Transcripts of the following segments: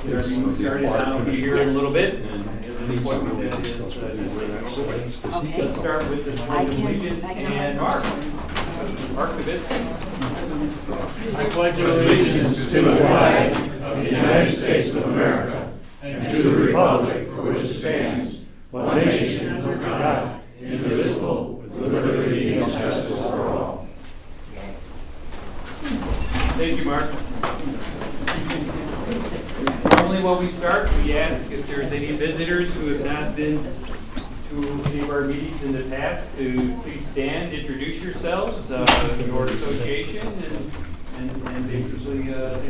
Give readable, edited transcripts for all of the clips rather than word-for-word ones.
We started down here in a little bit, and the appointment that is Okay. let's start with the Pledge of Allegiance and Mark. Mark Kavitsky. I pledge allegiance to the flag of the United States of America and to the republic for which it stands, one nation under God, indivisible, with liberty and justice for all. Thank you, Mark. Normally when we start, we ask if there's any visitors who have not been to any of our meetings in the past to please stand, introduce yourselves, your association, and basically say hello.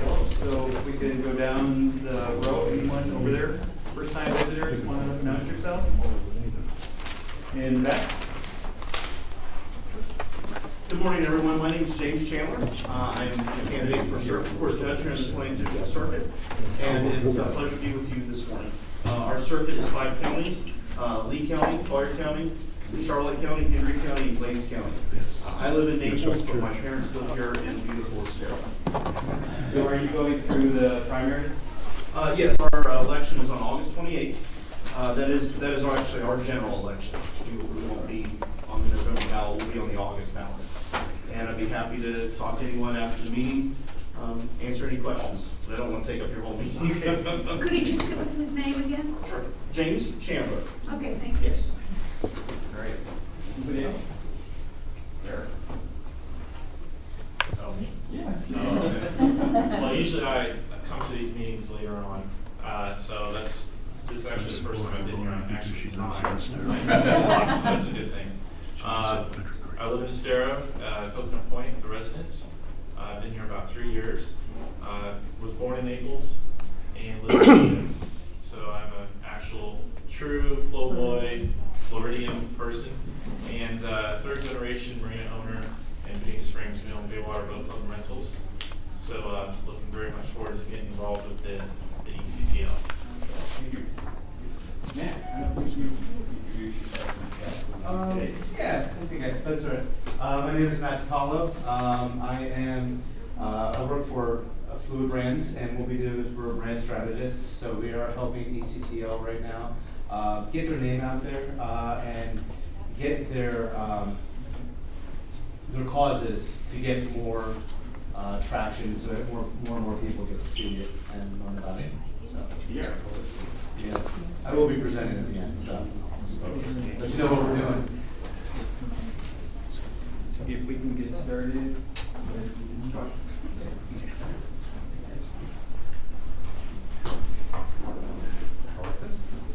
So if we can go down the row, anyone over there, first time visitors, want to announce yourself? In the back. Good morning, everyone. My name is James Chandler. I'm a candidate for circuit court judge here in the 22nd Circuit, and it's a pleasure to be with you this morning. Our circuit is 5 counties: Lee County, Collier County, Charlotte County, Henry County, and Glades County. I live in Naples, but my parents live here in beautiful Estero. So are you going through the primary? Yes, our election is on August 28th. That is actually our general election. We won't be on the November ballot. We'll be on the August ballot. And I'd be happy to talk to anyone after the meeting, answer any questions. But I don't want to take up your whole meeting. Could you just give us his name again? Sure. James Chandler. Okay, thank you. Yes. All right. Anybody else? There. Oh. Yeah. Well, usually I come to these meetings later on, so this is actually the first time I've been here. I'm actually it's not. That's a good thing. I live in Estero, Coconut Point, the residence. I've been here about 3 years. Was born in Naples and live in Florida. So I'm an actual true Floridian person, and third generation marina owner in Phoenix Springs. We own Baywater Boat Club and Rentals. So looking very much forward to getting involved with the ECCL. Thank you. Matt, I don't think you introduced yourself. Yeah, I think that's right. My name is Matt Paulo. I work for food brands, and what we do is we're brand strategists. So we are helping ECCL right now get their name out there and get their causes to get more traction, so that more and more people get to see it and learn about it. So Yeah. yes, I will be presenting at the end. So let you know what we're doing. If we can get started.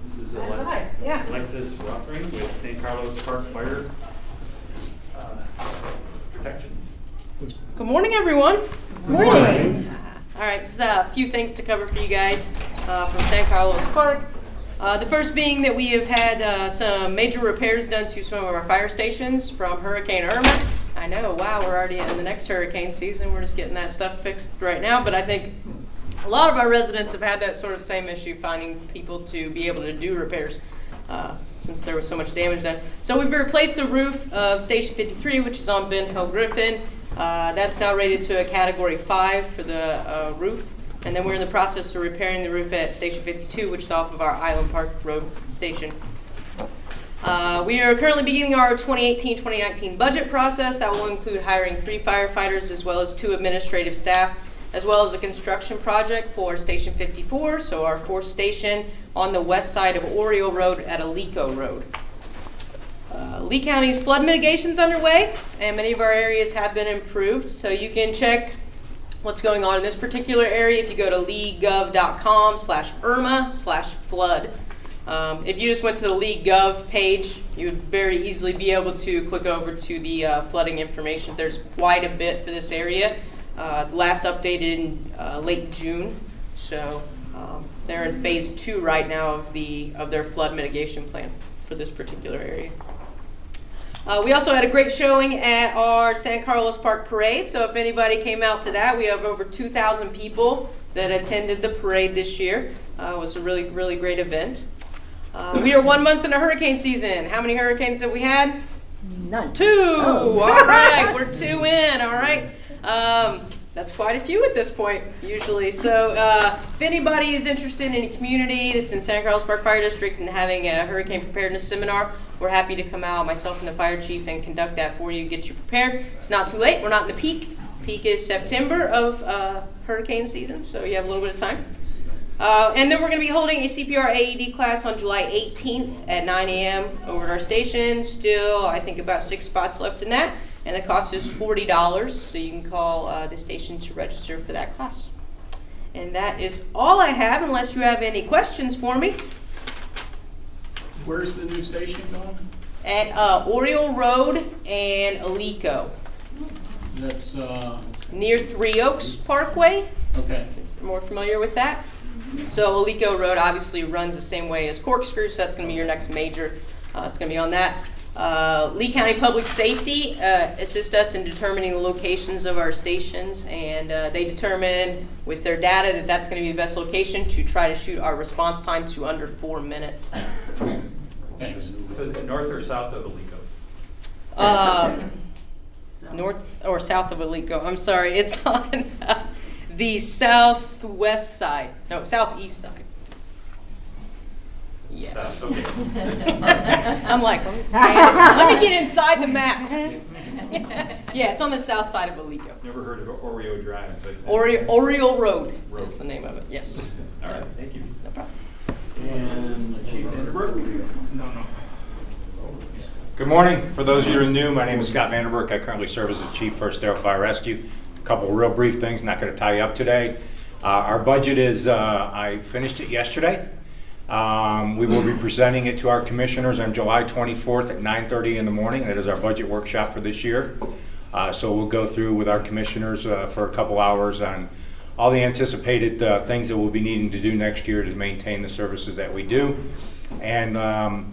This is Alexis Rothring with St. Carlos Park Fire Protection. Good morning, everyone. Good morning. All right, so a few things to cover for you guys from San Carlos Park. The first being that we have had some major repairs done to some of our fire stations from Hurricane Irma. I know, wow, we're already in the next hurricane season. We're just getting that stuff fixed right now, but I think a lot of our residents have had that sort of same issue, finding people to be able to do repairs since there was so much damage done. So we've replaced the roof of Station 53, which is on Ben Hill Griffin. That's now rated to a Category 5 for the roof. And then we're in the process of repairing the roof at Station 52, which is off of our Island Park Road station. We are currently beginning our 2018-2019 budget process. That will include hiring 3 firefighters as well as 2 administrative staff, as well as a construction project for Station 54, so our 4th station on the west side of Oriole Road at Alico Road. Lee County's flood mitigation is underway, and many of our areas have been improved, so you can check what's going on in this particular area if you go to leegov.com/IRMA/flood. If you just went to the LeeGov page, you would very easily be able to click over to the flooding information. There's quite a bit for this area. Last updated in late June, so they're in phase 2 right now of their flood mitigation plan for this particular area. We also had a great showing at our San Carlos Park Parade, so if anybody came out to that, we have over 2,000 people that attended the parade this year. It was a really, really great event. We are 1 month into hurricane season. How many hurricanes have we had? None. 2. Oh. All right, we're 2 in. All right. That's quite a few at this point, usually. So if anybody is interested in any community that's in San Carlos Park Fire District and having a hurricane preparedness seminar, we're happy to come out, myself and the fire chief, and conduct that for you, get you prepared. It's not too late. We're not in the peak. Peak is September of hurricane season, so you have a little bit of time. And then we're going to be holding a CPR AED class on July 18th at 9 a.m. over at our station. Still, I think about 6 spots left in that. And the cost is $40, so you can call the station to register for that class. And that is all I have, unless you have any questions for me. Where's the new station going? At Oriole Road and Alico, That's, near Three Oaks Parkway. okay. Is more familiar with that? So Alico Road obviously runs the same way as Corkscrew, so that's going to be your next major. It's going to be on that. Lee County Public Safety assist us in determining the locations of our stations, and they determine with their data that that's going to be the best location to try to shoot our response time to under 4 minutes. Thanks. So north or south of Alico? North or south of Alico. I'm sorry, it's on the southwest side. No, southeast side. Yes. South, okay. I'm like, let me get inside the map. Yeah, it's on the south side of Alico. Never heard of Oreo Drive, but. Oriole Road is the name of it, yes. All right, thank you. No problem. And Chief Vanderburg? No. Good morning. For those of you who are new, my name is Scott Vanderburg. I currently serve as the Chief for Estero Fire Rescue. A couple of real brief things, not going to tie you up today. Our budget is, I finished it yesterday. We will be presenting it to our commissioners on July 24th at 9:30 in the morning. That is our budget workshop for this year. So we'll go through with our commissioners for a couple hours on all the anticipated things that we'll be needing to do next year to maintain the services that we do. And a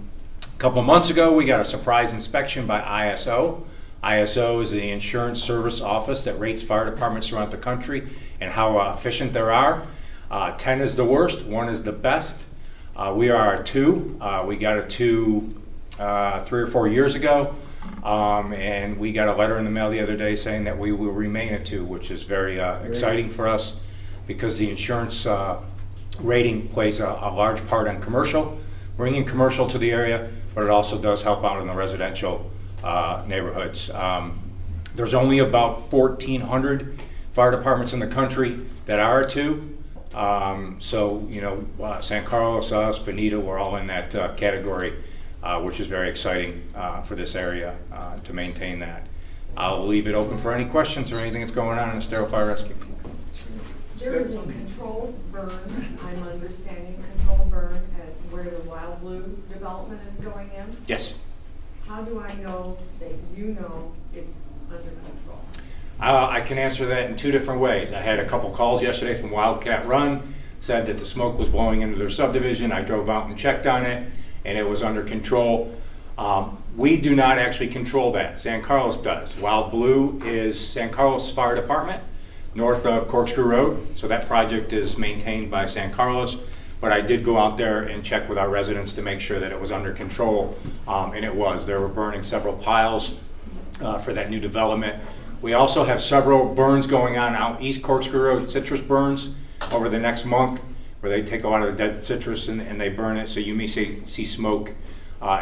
couple months ago, we got a surprise inspection by ISO. ISO is the insurance service office that rates fire departments throughout the country and how efficient there are. 10 is the worst, 1 is the best. We are a 2. We got a 2 3 or 4 years ago, and we got a letter in the mail the other day saying that we will remain a 2, which is very exciting for us because the insurance rating plays a large part on commercial, bringing commercial to the area, but it also does help out in the residential neighborhoods. There's only about 1,400 fire departments in the country that are a 2. So, you know, San Carlos, us, Benito, we're all in that category, which is very exciting for this area to maintain that. I'll leave it open for any questions or anything that's going on in Estero Fire Rescue. There is a controlled burn, I'm understanding, controlled burn at where the Wild Blue development is going in. Yes. How do I know that you know it's under control? I can answer that in 2 different ways. I had a couple calls yesterday from Wildcat Run, said that the smoke was blowing into their subdivision. I drove out and checked on it, and it was under control. We do not actually control that. San Carlos does. Wild Blue is San Carlos Fire Department, north of Corkscrew Road, so that project is maintained by San Carlos. But I did go out there and check with our residents to make sure that it was under control, and it was. They were burning several piles for that new development. We also have several burns going on out East Corkscrew Road, citrus burns over the next month, where they take a lot of the dead citrus and they burn it, so you may see smoke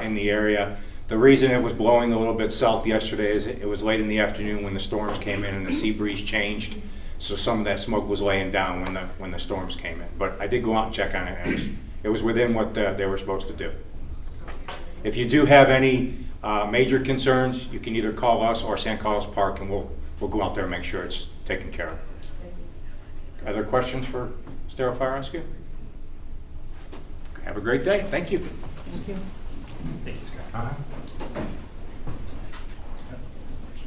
in the area. The reason it was blowing a little bit south yesterday is it was late in the afternoon when the storms came in and the sea breeze changed, so some of that smoke was laying down when the storms came in. But I did go out and check on it, and it was within what they were supposed to do. If you do have any major concerns, you can either call us or San Carlos Park, and we'll go out there and make sure it's taken care of. Other questions for Estero Fire Rescue? Have a great day. Thank you. Thank you. Thank you, Scott.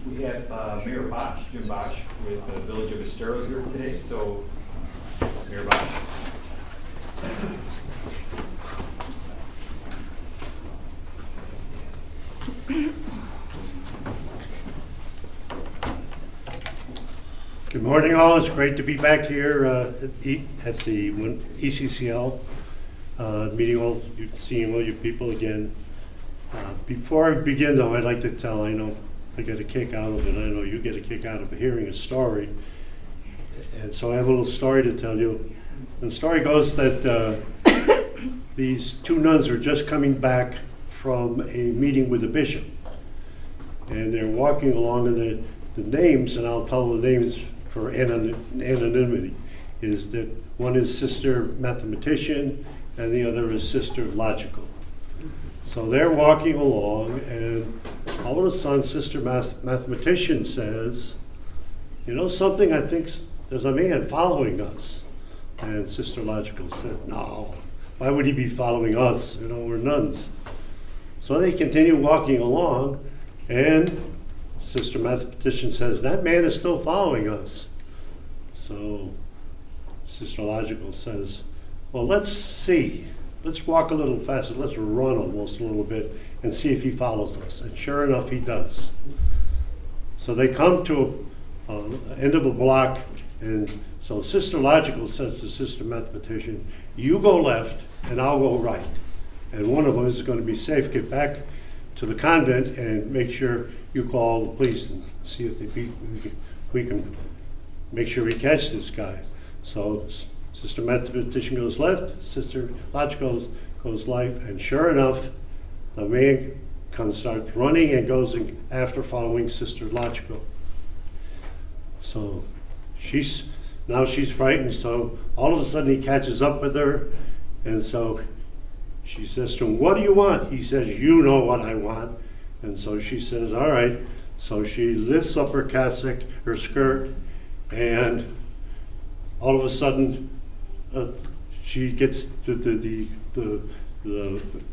We have Mayor Bosch, Jim Bosch, with the Village of Estero here today. So, Mayor Bosch. Good morning, all. It's great to be back here at the ECCL, meeting seeing all you people again. Before I begin, though, I'd like to tell, I know I get a kick out of it, I know you get a kick out of hearing a story. And so I have a little story to tell you. And the story goes that these two nuns were just coming back from a meeting with the bishop. And they're walking along, and the names, and I'll tell the names for anonymity, is that one is Sister Mathematician and the other is Sister Logical. So they're walking along, and all of a sudden Sister Mathematician says, "You know something, I think there's a man following us." And Sister Logical said, "No, why would he be following us? You know, we're nuns." So they continue walking along, and Sister Mathematician says, "That man is still following us." So Sister Logical says, "Well, let's see. Let's walk a little faster. Let's run almost a little bit and see if he follows us." And sure enough, he does. So they come to an end of a block, and so Sister Logical says to Sister Mathematician, "You go left and I'll go right. And one of them is going to be safe. Get back to the convent and make sure you call the police and see if we can make sure we catch this guy." So Sister Mathematician goes left, Sister Logical goes right, and sure enough, the man starts running and goes after following Sister Logical. So she's frightened, so all of a sudden he catches up with her, and so she says to him, "What do you want?" He says, "You know what I want." And so she says, "All right." So she lifts up her cassock, her skirt, and all of a sudden she gets to the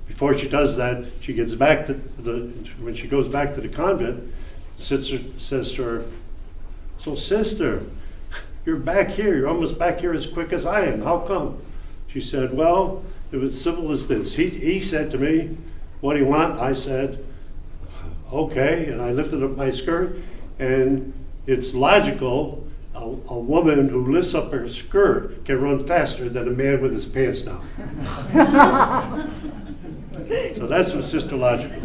before she does that, she gets back to when she goes back to the convent, sister says to her, "So sister, you're back here. You're almost back here as quick as I am. How come?" She said, "Well, it was simple as this. He said to me, 'What do you want?' I said, 'Okay,' and I lifted up my skirt, and it's logical. A woman who lifts up her skirt can run faster than a man with his pants down." So that's what Sister Logical.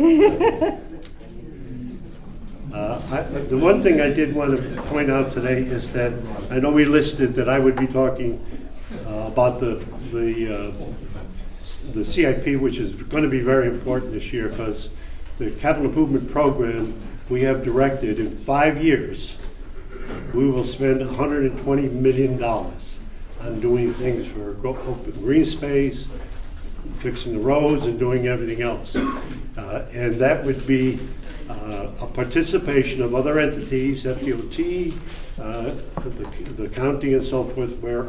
The one thing I did want to point out today is that I know we listed that I would be talking about the CIP, which is going to be very important this year, because the capital improvement program we have directed in 5 years. We will spend $120 million on doing things for open green space, fixing the roads, and doing everything else. And that would be a participation of other entities, FDOT, the county and so forth, where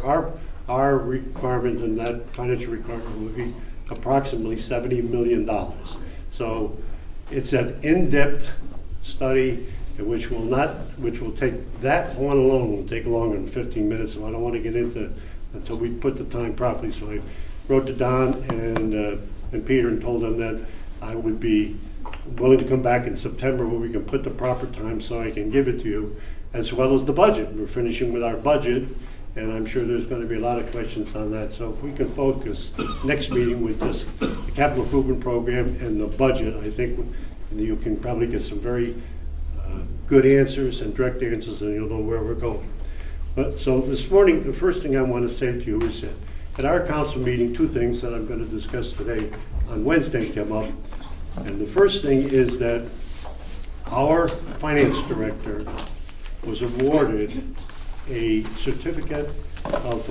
our requirement and that financial requirement would be approximately $70 million. So it's an in-depth study which will take, that one alone will take longer than 15 minutes, so I don't want to get into it until we put the time properly. So I wrote to Don and Peter and told them that I would be willing to come back in September where we can put the proper time so I can give it to you, as well as the budget. We're finishing with our budget, and I'm sure there's going to be a lot of questions on that. So if we can focus next meeting with just the capital improvement program and the budget, I think you can probably get some very good answers and direct answers, and you'll know where we're going. So this morning, the first thing I want to say to you is that at our council meeting, 2 things that I'm going to discuss today on Wednesday came up. And the first thing is that our finance director was awarded a certificate of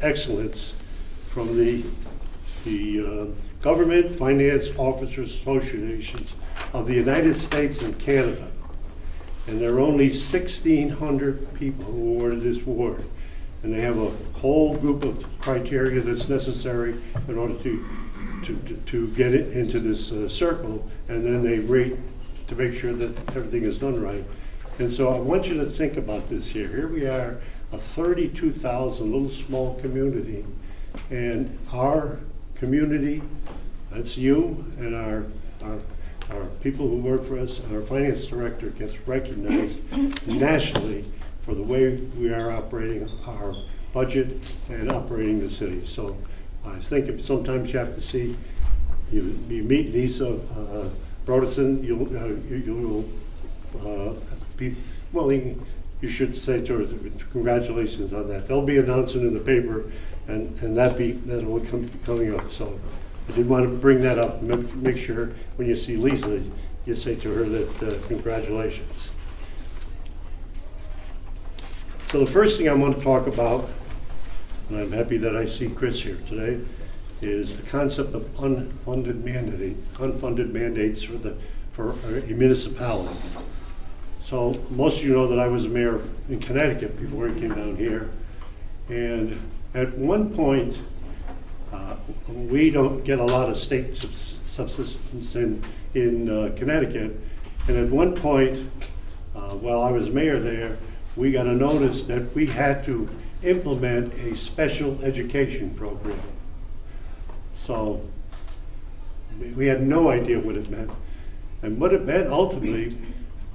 excellence from the Government Finance Officers Associations of the United States and Canada. And there are only 1,600 people who awarded this award. And they have a whole group of criteria that's necessary in order to get it into this circle, and then they rate to make sure that everything is done right. And so I want you to think about this here. Here we are, a 32,000 little small community, and our community, that's you and our people who work for us, and our finance director gets recognized nationally for the way we are operating our budget and operating the city. So I think if sometimes you have to see, you meet Lisa Broderson, you'll be willing, you should say to her, congratulations on that. They'll be announcing in the paper, and that'll be coming up. So I did want to bring that up. Make sure when you see Lisa, you say to her that congratulations. So the first thing I want to talk about, and I'm happy that I see Chris here today, is the concept of unfunded mandates for a municipality. So most of you know that I was a mayor in Connecticut before I came down here. And at one point, we don't get a lot of state subsistence in Connecticut. And at one point, while I was mayor there, we got a notice that we had to implement a special education program. So we had no idea what it meant. And what it meant ultimately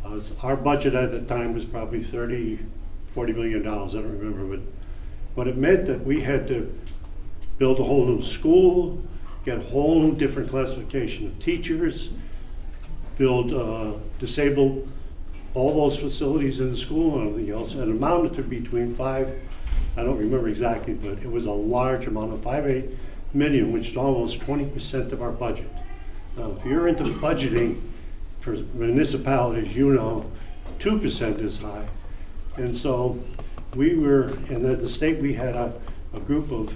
was our budget at the time was probably $40 million, I don't remember, but what it meant that we had to build a whole new school, get a whole new different classification of teachers, disable all those facilities in the school and everything else, and it amounted to between I don't remember exactly, but it was a large amount of $5-8 million, which is almost 20% of our budget. Now, if you're into budgeting for municipalities, you know 2% is high. And so we were, and at the state we had a group of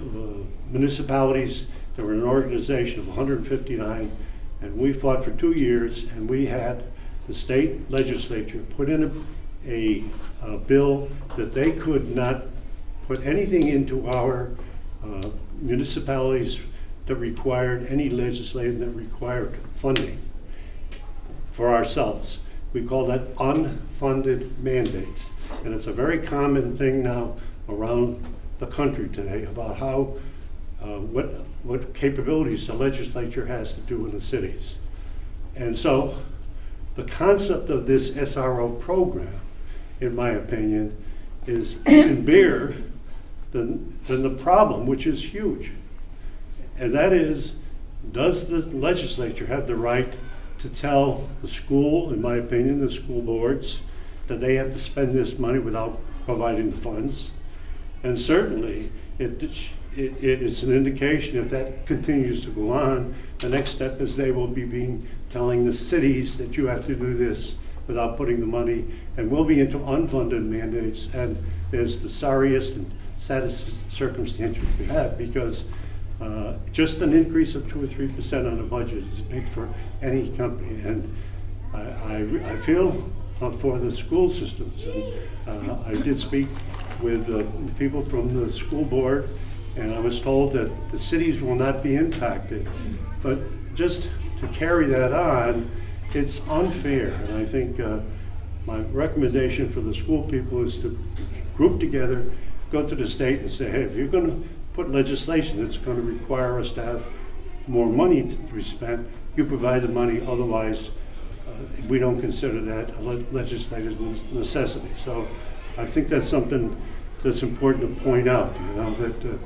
municipalities that were an organization of 159, and we fought for 2 years, and we had the state legislature put in a bill that they could not put anything into our municipalities that required any legislation that required funding for ourselves. We call that unfunded mandates. And it's a very common thing now around the country today about how, what capabilities the legislature has to do in the cities. And so the concept of this SRO program, in my opinion, is even bigger than the problem, which is huge. And that is, does the legislature have the right to tell the school, in my opinion, the school boards, that they have to spend this money without providing the funds? And certainly, it is an indication if that continues to go on, the next step is they will be telling the cities that you have to do this without putting the money, and we'll be into unfunded mandates, and there's the sorriest and saddest circumstance we could have, because just an increase of 2 or 3% on a budget is big for any company, and I feel for the school systems. And I did speak with people from the school board, and I was told that the cities will not be impacted. But just to carry that on, it's unfair. And I think my recommendation for the school people is to group together, go to the state and say, hey, if you're going to put legislation that's going to require us to have more money to be spent, you provide the money, otherwise we don't consider that a legislative necessity. So I think that's something that's important to point out, you know, that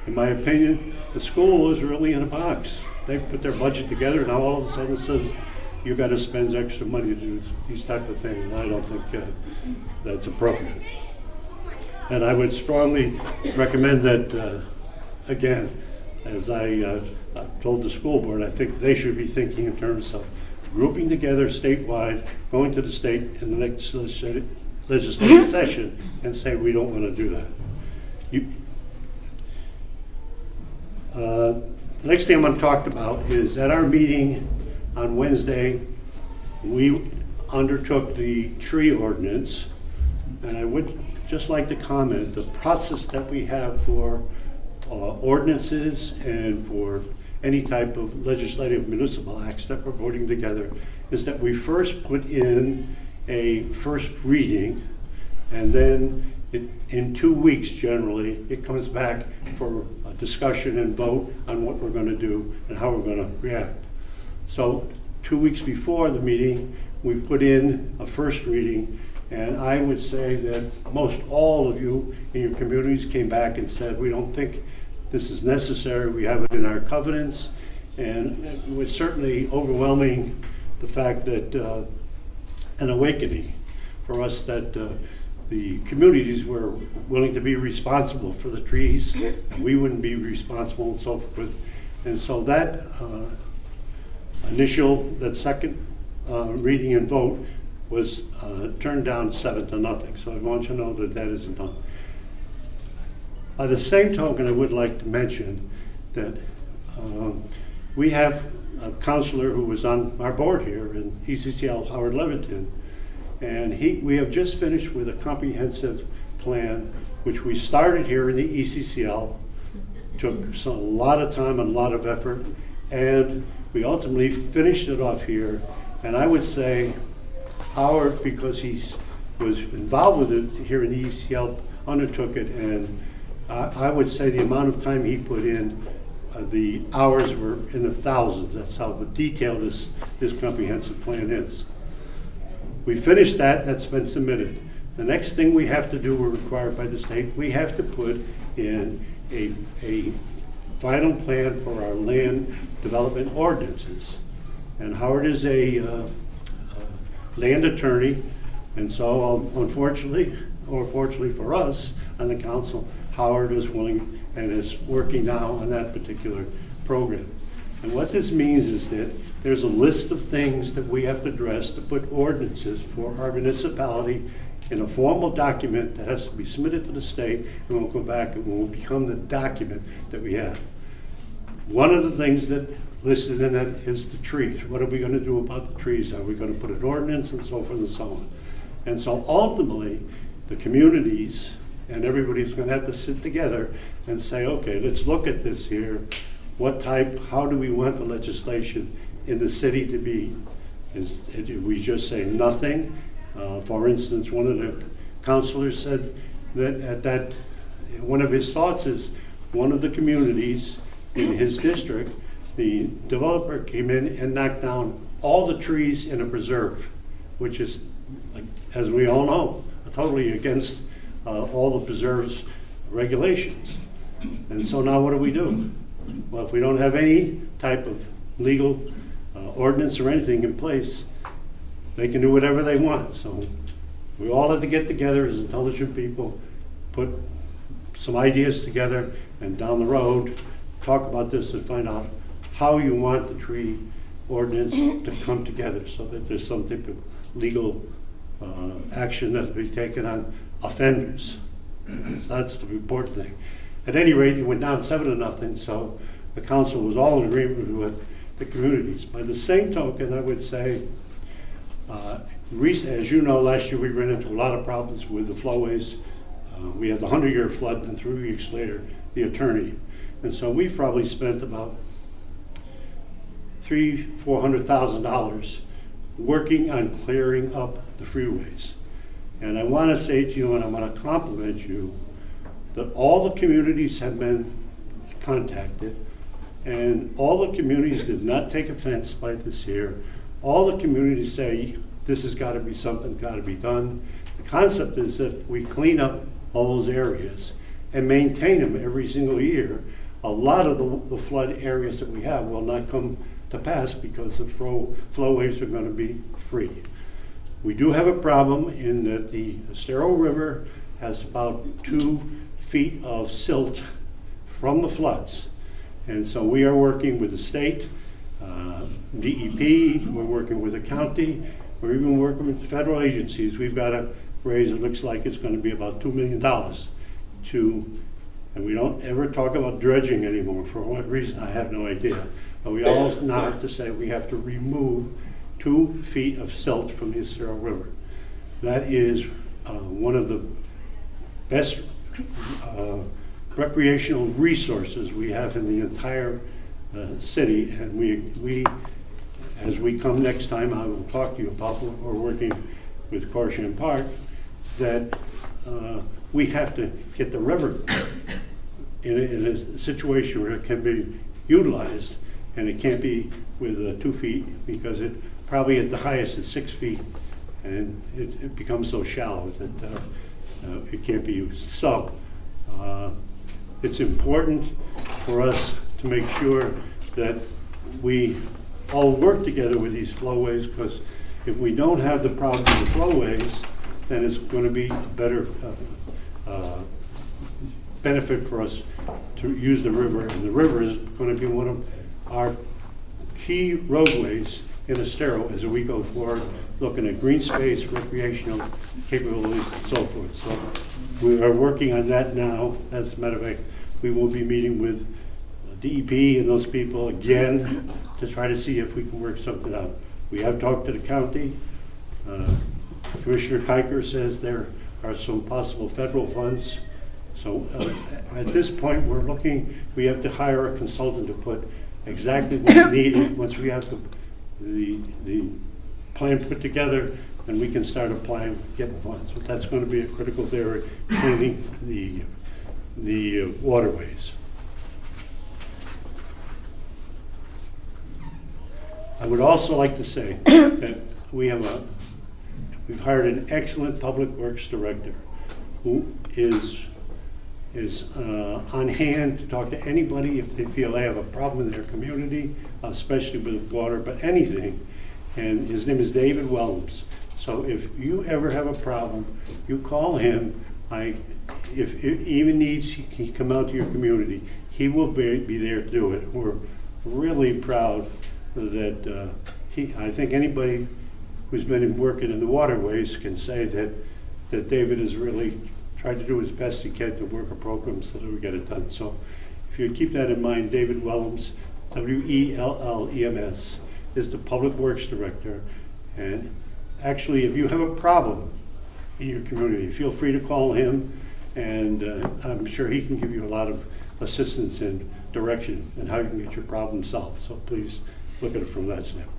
in my opinion, the school is really in a box. They put their budget together, and now all of a sudden it says you got to spend extra money to do these type of things, and I don't think that's appropriate. And I would strongly recommend that, again, as I told the school board, I think they should be thinking in terms of grouping together statewide, going to the state in the next legislative session and say we don't want to do that. The next thing I'm going to talk about is at our meeting on Wednesday, we undertook the tree ordinance, and I would just like to comment the process that we have for ordinances and for any type of legislative municipal acts that we're voting together is that we first put in a first reading, and then in 2 weeks generally, it comes back for a discussion and vote on what we're going to do and how we're going to react. So 2 weeks before the meeting, we put in a first reading, and I would say that most all of you in your communities came back and said, we don't think this is necessary, we have it in our covenants, and it was certainly overwhelming the fact that an awakening for us that the communities were willing to be responsible for the trees, and we wouldn't be responsible and so forth. And so that that second reading and vote was turned down 7-0. So I want you to know that that isn't done. By the same token, I would like to mention that we have a counselor who was on our board here in ECCL, Howard Levington, and we have just finished with a comprehensive plan, which we started here in the ECCL, took a lot of time and a lot of effort, and we ultimately finished it off here. And I would say Howard, because he was involved with it here in the ECCL, undertook it, and I would say the amount of time he put in, the hours were in the thousands. That's how detailed this comprehensive plan is. We finished that, that's been submitted. The next thing we have to do, we're required by the state, we have to put in a final plan for our land development ordinances. And Howard is a land attorney, and so unfortunately, or fortunately for us on the council, Howard is willing and is working now on that particular program. And what this means is that there's a list of things that we have to address to put ordinances for our municipality in a formal document that has to be submitted to the state, and we'll go back and will become the document that we have. One of the things that listed in it is the trees. What are we going to do about the trees? Are we going to put an ordinance and so forth and so on? And so ultimately, the communities and everybody's going to have to sit together and say, okay, let's look at this here. What type, how do we want the legislation in the city to be? Do we just say nothing? For instance, one of the counselors said that one of his thoughts is one of the communities in his district, the developer came in and knocked down all the trees in a preserve, which is, as we all know, totally against all the preserves regulations. And so now what do? Well, if we don't have any type of legal ordinance or anything in place, they can do whatever they want. So we all have to get together as intelligent people, put some ideas together, and down the road, talk about this and find out how you want the tree ordinance to come together so that there's some type of legal action that will be taken on offenders. So that's the important thing. At any rate, it went down 7-0, so the council was all in agreement with the communities. By the same token, I would say, as you know, last year we ran into a lot of problems with the flowways. We had the 100-year flood, and 3 weeks later, the attorney. And so we probably spent about $300,000-400,000 working on clearing up the freeways. And I want to say to you, and I want to compliment you, that all the communities have been contacted, and all the communities did not take offense by this here. All the communities say this has got to be something, got to be done. The concept is that we clean up all those areas and maintain them every single year. A lot of the flood areas that we have will not come to pass because the flowways are going to be free. We do have a problem in that the Estero River has about 2 feet of silt from the floods. And so we are working with the state, DEP, we're working with the county, we're even working with the federal agencies. We've got to raise, it looks like it's going to be about $2 million and we don't ever talk about dredging anymore. For what reason, I have no idea. But we also now have to say we have to remove 2 feet of silt from the Estero River. That is one of the best recreational resources we have in the entire city, and we, as we come next time, I will talk to you about what we're working with Corshan Park, that we have to get the river in a situation where it can be utilized, and it can't be with 2 feet, because it probably at the highest is 6 feet, and it becomes so shallow that it can't be used. So it's important for us to make sure that we all work together with these flowways, because if we don't have the problem with the flowways, then it's going to be a better benefit for us to use the river. And the river is going to be one of our key roadways in Estero as we go forward, looking at green space, recreational capabilities, and so forth. So we are working on that now. As a matter of fact, we will be meeting with DEP and those people again to try to see if we can work something out. We have talked to the county. Commissioner Kuckel says there are some possible federal funds. So at this point, we have to hire a consultant to put exactly what's needed. Once we have the plan put together, then we can start applying, getting funds. But that's going to be a critical area, cleaning the waterways. I would also like to say that we've hired an excellent public works director who is on hand to talk to anybody if they feel they have a problem in their community, especially with water, but anything. And his name is David Wellams. So if you ever have a problem, you call him. If it even needs he come out to your community, he will be there to do it. We're really proud that I think anybody who's been working in the waterways can say that David has really tried to do his best he can to work a program so that we get it done. So if you keep that in mind, David Wellams, W-E-L-L-E-M-S, is the Public Works Director. And actually, if you have a problem in your community, feel free to call him, and I'm sure he can give you a lot of assistance and direction in how you can get your problem solved. So please look at it from that standpoint.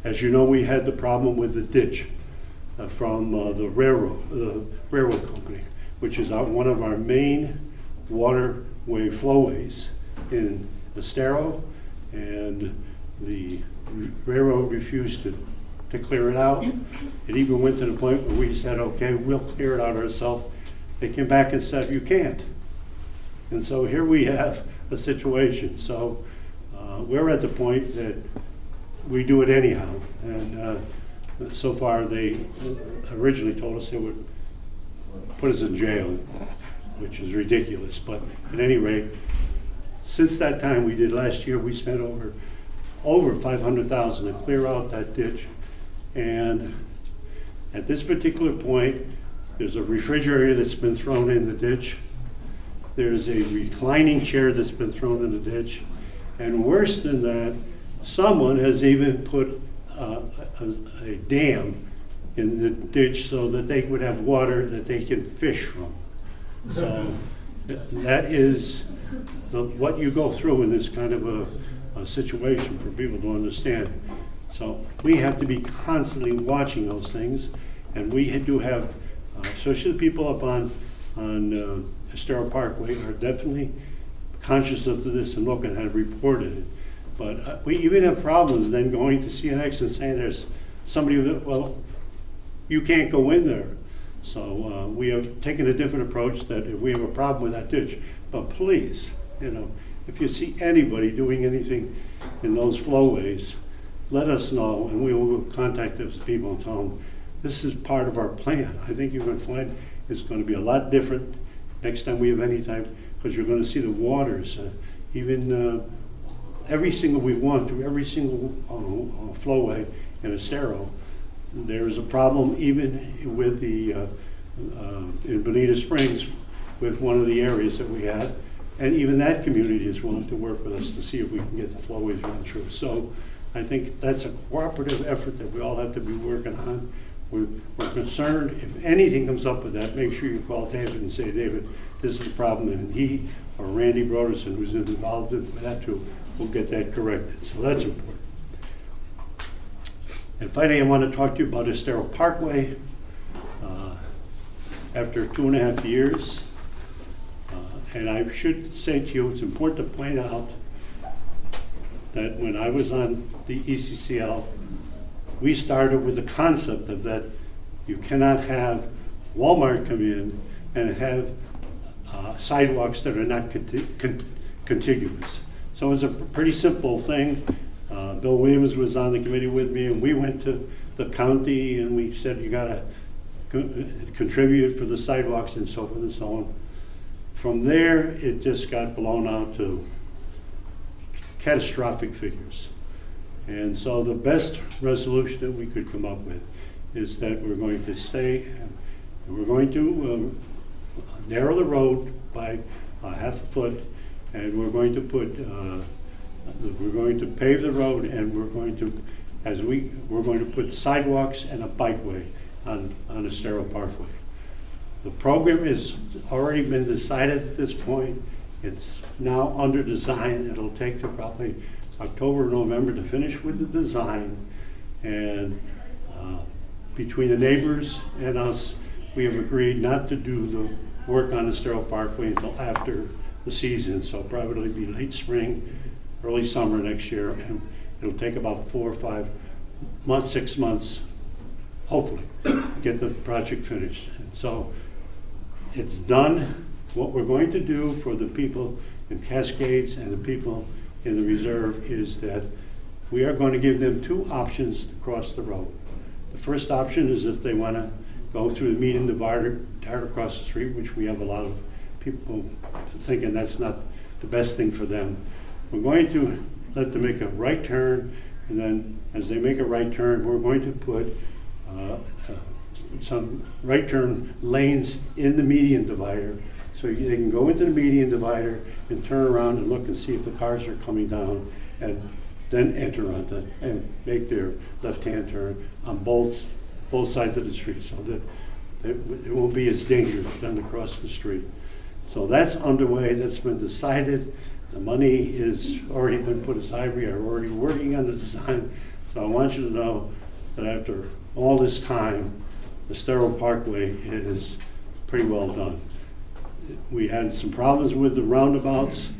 As you know, we had the problem with the ditch from the railroad company, which is one of our main waterway flowways in Estero, and the railroad refused to clear it out. It even went to the point where we said, okay, we'll clear it out ourselves. They came back and said, you can't. And so here we have a situation. So we're at the point that we do it anyhow. And so far, they originally told us they would put us in jail, which is ridiculous. But at any rate, since that time we did last year, we spent over $500,000 to clear out that ditch. And at this particular point, there's a refrigerator that's been thrown in the ditch. There's a reclining chair that's been thrown in the ditch. And worse than that, someone has even put a dam in the ditch so that they would have water that they can fish from. So that is what you go through in this kind of a situation for people to understand. So we have to be constantly watching those things, and we do have, especially the people up on Sterile Parkway are definitely conscious of this and looking at it, reported it. But we even have problems then going to CNX and saying there's somebody that, well, you can't go in there. So we have taken a different approach that if we have a problem with that ditch, but please, if you see anybody doing anything in those flowways, let us know, and we will contact those people and tell them this is part of our plan. I think you're going to find it's going to be a lot different next time we have any time, because you're going to see the waters, we've gone through every single flowway in Estero. There is a problem even with in Bonita Springs with one of the areas that we had, and even that community is willing to work with us to see if we can get the flowways run through. So I think that's a cooperative effort that we all have to be working on. We're concerned. If anything comes up with that, make sure you call David and say, David, this is the problem, and he or Randy Broderson, who's involved with that too, will get that corrected. So that's important. And finally, I want to talk to you about Sterile Parkway. After 2.5 years, and I should say to you, it's important to point out that when I was on the ECCL, we started with the concept of that you cannot have Walmart come in and have sidewalks that are not contiguous. So it's a pretty simple thing. Bill Williams was on the committee with me, and we went to the county and we said, you gotta contributed for the sidewalks and so forth and so on. From there, it just got blown out to catastrophic figures. And so the best resolution that we could come up with is that we're going to stay, we're going to narrow the road by half a foot, and we're going to pave the road, and we're going to put sidewalks and a bikeway on the Sterile Parkway. The program has already been decided at this point. It's now under design. It'll take to probably October, November to finish with the design. And between the neighbors and us, we have agreed not to do the work on the Sterile Parkway until after the season. So probably be late spring, early summer next year. And it'll take about 4 or 5 months, 6 months, hopefully, to get the project finished. And so it's done. What we're going to do for the people in Cascades and the people in the reserve is that we are going to give them 2 options to cross the road. The first option is if they want to go through the median divider across the street, which we have a lot of people thinking that's not the best thing for them. We're going to let them make a right turn, and then as they make a right turn, we're going to put some right turn lanes in the median divider, so they can go into the median divider and turn around and look and see if the cars are coming down, and then enter onto and make their left-hand turn on both sides of the street, so that it won't be as dangerous for them to cross the street. So that's underway. That's been decided. The money is already been put aside. We are already working on the design. So I want you to know that after all this time, the Sterile Parkway is pretty well done. We had some problems with the roundabouts,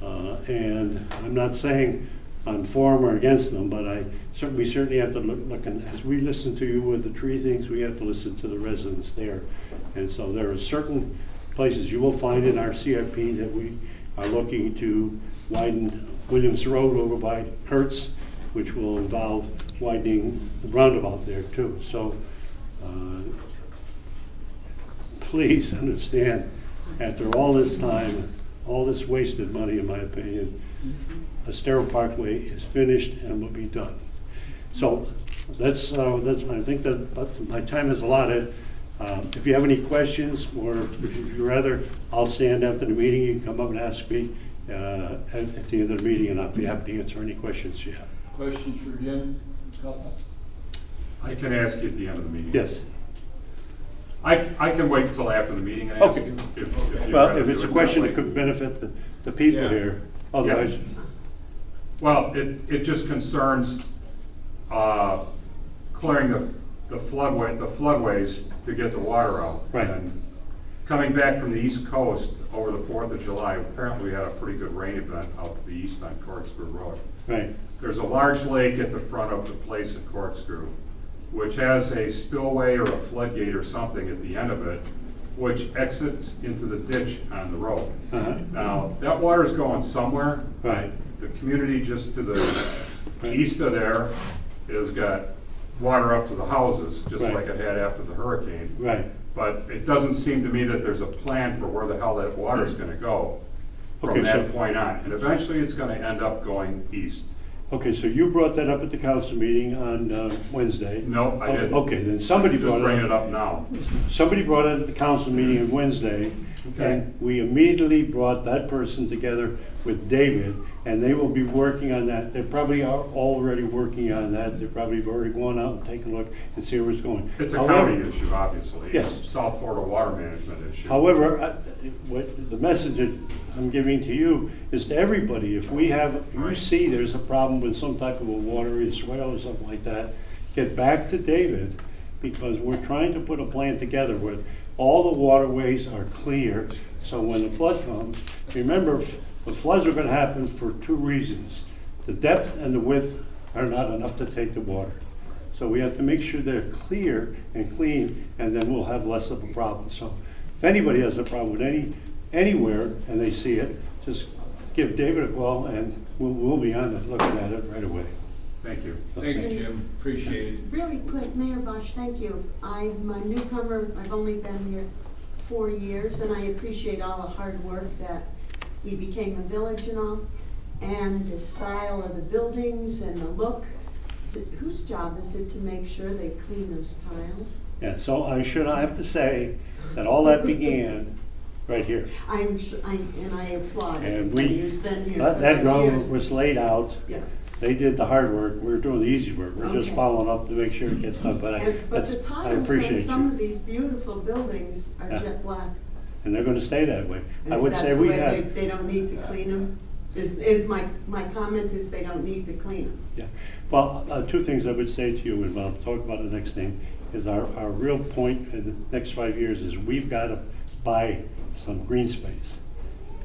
and I'm not saying I'm for them or against them, but we certainly have to look, and as we listen to you with the tree things, we have to listen to the residents there. And so there are certain places you will find in our CIP that we are looking to widen Williams Road over by Hertz, which will involve widening the roundabout there too. So please understand, after all this time, all this wasted money, in my opinion, the Sterile Parkway is finished and will be done. So that's I think that my time is allotted. If you have any questions, or if you'd rather, I'll stand after the meeting. You can come up and ask me at the end of the meeting, and I'll be happy to answer any questions you have. Questions for Jim? I can ask you at the end of the meeting. Yes. I can wait until after the meeting and ask Okay. you. If it's a question that could benefit the people here, otherwise. Yeah. Well, it just concerns clearing the floodways to get the water out. Right. And coming back from the East Coast over the 4th of July, apparently we had a pretty good rain event out to the east on Corkscrew Road. Right. There's a large lake at the front of the place at Corkscrew, which has a spillway or a floodgate or something at the end of it, which exits into the ditch on the road. Now, that water's going somewhere. Right. The community just to the east of there has got water up to the houses, just Right. like it had after the hurricane. Right. But it doesn't seem to me that there's a plan for where the hell that water's gonna go from Okay, that so- point on. And eventually it's gonna end up going east. Okay, so you brought that up at the council meeting on Wednesday. No, I didn't. Okay, then somebody Just brought bringing it it up now. Somebody brought it at the council meeting on Wednesday, Okay. and we immediately brought that person together with David, and they will be working on that. They probably are already working on that. They probably have already gone out and taken a look and see where it's going. It's a However- county issue, obviously. Yes. South Florida water management issue. However, what the message that I'm giving to you is to everybody. If we have, you Right. see there's a problem with some type of a watery swale or something like that, get back to David, because we're trying to put a plan together where all the waterways are clear, so when the flood comes, remember, the floods are gonna happen for 2 reasons. The depth and the width are not enough to take the water. So we have to make sure they're clear and clean, and then we'll have less of a problem. So if anybody has a problem with anywhere and they see it, just give David a call, and we'll be on it, looking at it right away. Thank you. Thank you, Jim, appreciate it. Really quick, Mayor Bosch, thank you. I'm a newcomer, I've only been here 4 years, and I appreciate all the hard work that we became a village and all, and the style of the buildings and the look. Whose job is it to make sure they clean those tiles? Yeah, so I have to say that all that began right here. I'm sure, and I applaud And anybody who's been here that for that those ground years. was laid out. Yeah. They did the hard work, we're doing the easy work, we're just Okay. following up to make sure it gets done, but But the I tiles on appreciate some you. of these beautiful buildings are Yeah. jet black. And they're gonna stay that way. I And would that's say the we way have. They don't need to clean them, is my comment is they don't need to clean them. Yeah, well, two things I would say to you, and I'll talk about the next thing, is our real point in the next 5 years is we've got to buy some green space.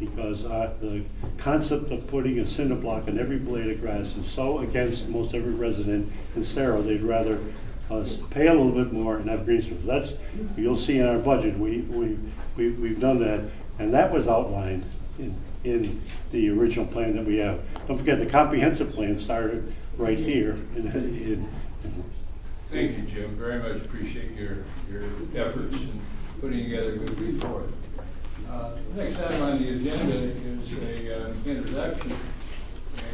Because the concept of putting a cinder block on every blade of grass is so against most every resident in Estero, they'd rather us pay a little bit more and have green space. That's, you'll see in our budget, we've done that, and that was outlined in the original plan that we have. Don't forget, the comprehensive plan started right here Thank you, Jim. Very much appreciate your efforts in putting together a good report. Next item on the agenda is a introduction,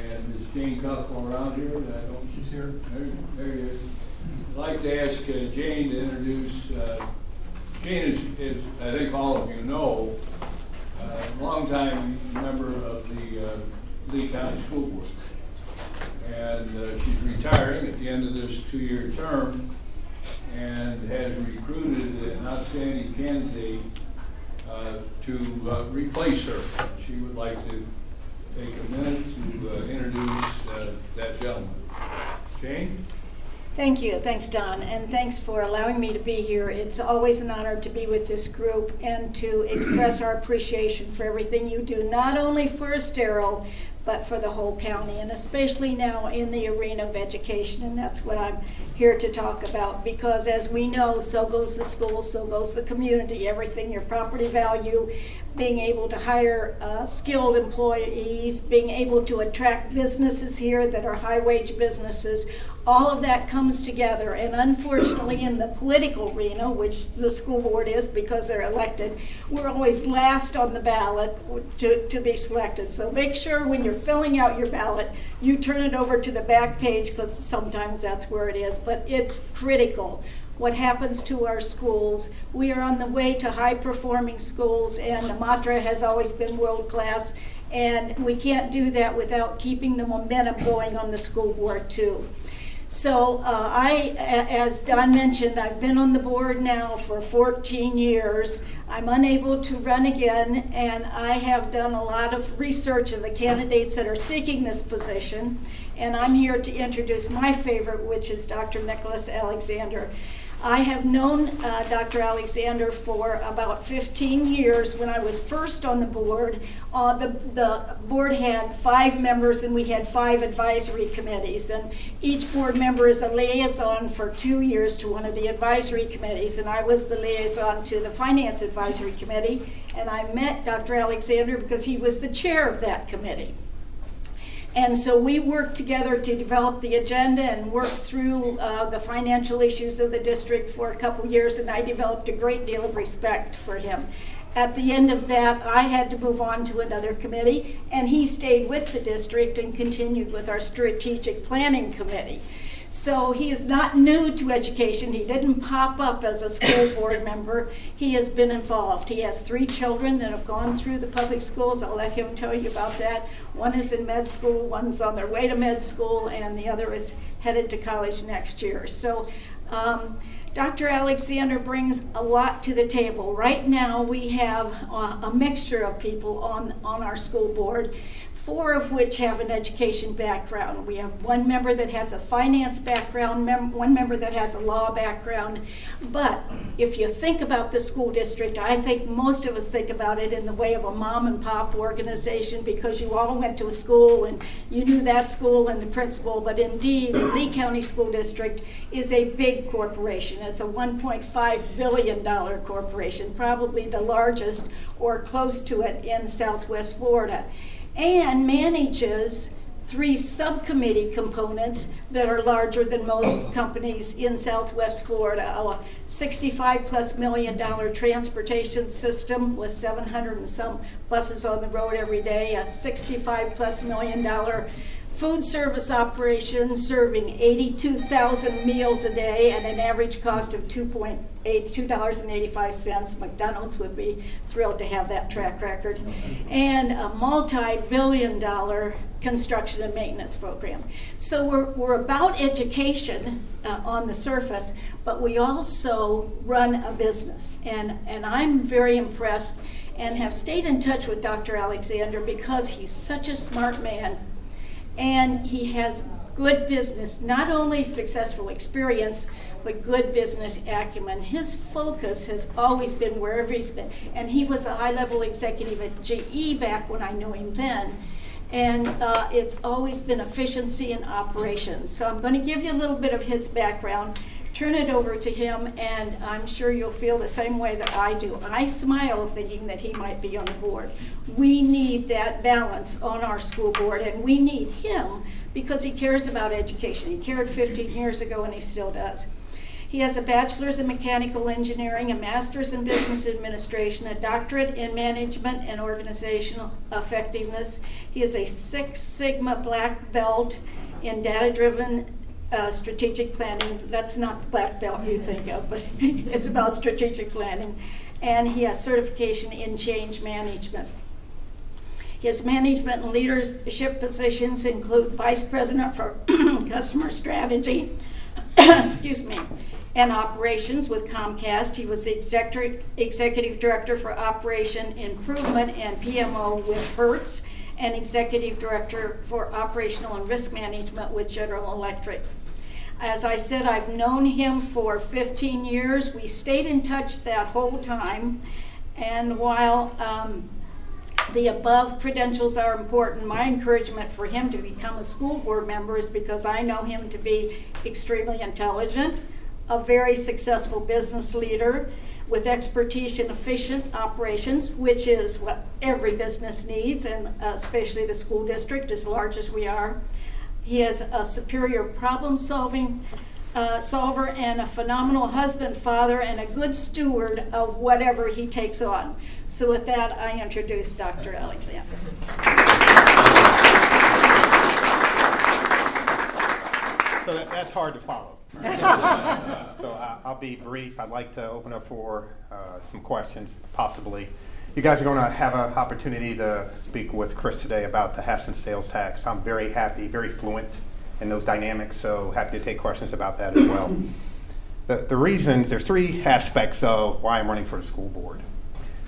and is Jane Kuckel around here? I don't. She's here. There he is. I'd like to ask Jane to introduce. Jane is, I think all of you know, a longtime member of the Lee County School Board. And she's retiring at the end of this 2-year term and has recruited an outstanding candidate to replace her. She would like to take a minute to introduce that gentleman. Jane? Thank you. Thanks, Don. And thanks for allowing me to be here. It's always an honor to be with this group and to express our appreciation for everything you do, not only for Estero, but for the whole county, and especially now in the arena of education. And that's what I'm here to talk about, because as we know, so goes the school, so goes the community, everything, your property value, being able to hire skilled employees, being able to attract businesses here that are high-wage businesses, all of that comes together. And unfortunately, in the political arena, which the school board is because they're elected, we're always last on the ballot to be selected. So make sure when you're filling out your ballot, you turn it over to the back page, because sometimes that's where it is, but it's critical. What happens to our schools. We are on the way to high-performing schools, and the mantra has always been world-class, and we can't do that without keeping the momentum going on the school board too. So as Don mentioned, I've been on the board now for 14 years. I'm unable to run again, and I have done a lot of research of the candidates that are seeking this position, and I'm here to introduce my favorite, which is Dr. Nicholas Alexander. I have known Dr. Alexander for about 15 years. When I was first on the board, the board had 5 members and we had 5 advisory committees. And each board member is a liaison for 2 years to one of the advisory committees. And I was the liaison to the Finance Advisory Committee. And I met Dr. Alexander because he was the chair of that committee. And so we worked together to develop the agenda and work through the financial issues of the district for a couple years, and I developed a great deal of respect for him. At the end of that, I had to move on to another committee, and he stayed with the district and continued with our strategic planning committee. So he is not new to education. He didn't pop up as a school board member. He has been involved. He has 3 children that have gone through the public schools. I'll let him tell you about that. One is in med school, one's on their way to med school, and the other is headed to college next year. So Dr. Alexander brings a lot to the table. Right now we have a mixture of people on our school board, 4 of which have an education background. We have 1 member that has a finance background, 1 member that has a law background. But if you think about the school district, I think most of us think about it in the way of a mom and pop organization, because you all went to a school and you knew that school and the principal. But indeed, the Lee County School District is a big corporation. It's a $1.5 billion corporation, probably the largest or close to it in Southwest Florida, and manages 3 subcommittee components that are larger than most companies in Southwest Florida. A $65+ million transportation system with 700 and some buses on the road every day, a $65+ million food service operation serving 82,000 meals a day at an average cost of $2.85. McDonald's would be thrilled to have that track record. And a multi-billion-dollar construction and maintenance program. So we're about education on the surface, but we also run a business. And I'm very impressed and have stayed in touch with Dr. Alexander because he's such a smart man. And he has good business, not only successful experience, but good business acumen. His focus has always been wherever he's been. And he was a high-level executive at GE back when I knew him then. And it's always been efficiency and operations. So I'm going to give you a little bit of his background, turn it over to him, and I'm sure you'll feel the same way that I do. I smile thinking that he might be on the board. We need that balance on our school board, and we need him because he cares about education. He cared 15 years ago, and he still does. He has a bachelor's in mechanical engineering, a master's in business administration, a doctorate in management and organizational effectiveness. He is a 6 Sigma black belt in data-driven strategic planning. That's not the black belt you think of, but it's about strategic planning. And he has certification in change management. His management and leadership positions include vice president for customer strategy, excuse me, and operations with Comcast. He was the executive director for operation improvement and PMO with Hertz, and executive director for operational and risk management with General Electric. As I said, I've known him for 15 years. We stayed in touch that whole time. And while the above credentials are important, my encouragement for him to become a school board member is because I know him to be extremely intelligent, a very successful business leader with expertise in efficient operations, which is what every business needs, and especially the school district, as large as we are. He is a superior problem-solving solver and a phenomenal husband, father, and a good steward of whatever he takes on. So with that, I introduce Dr. Alexander. So that's hard to follow. So I'll be brief. I'd like to open up for some questions, possibly. You guys are going to have an opportunity to speak with Chris today about the half-cent sales tax. I'm very happy, very fluent in those dynamics, so happy to take questions about that as well. The reasons, there's 3 aspects of why I'm running for the school board.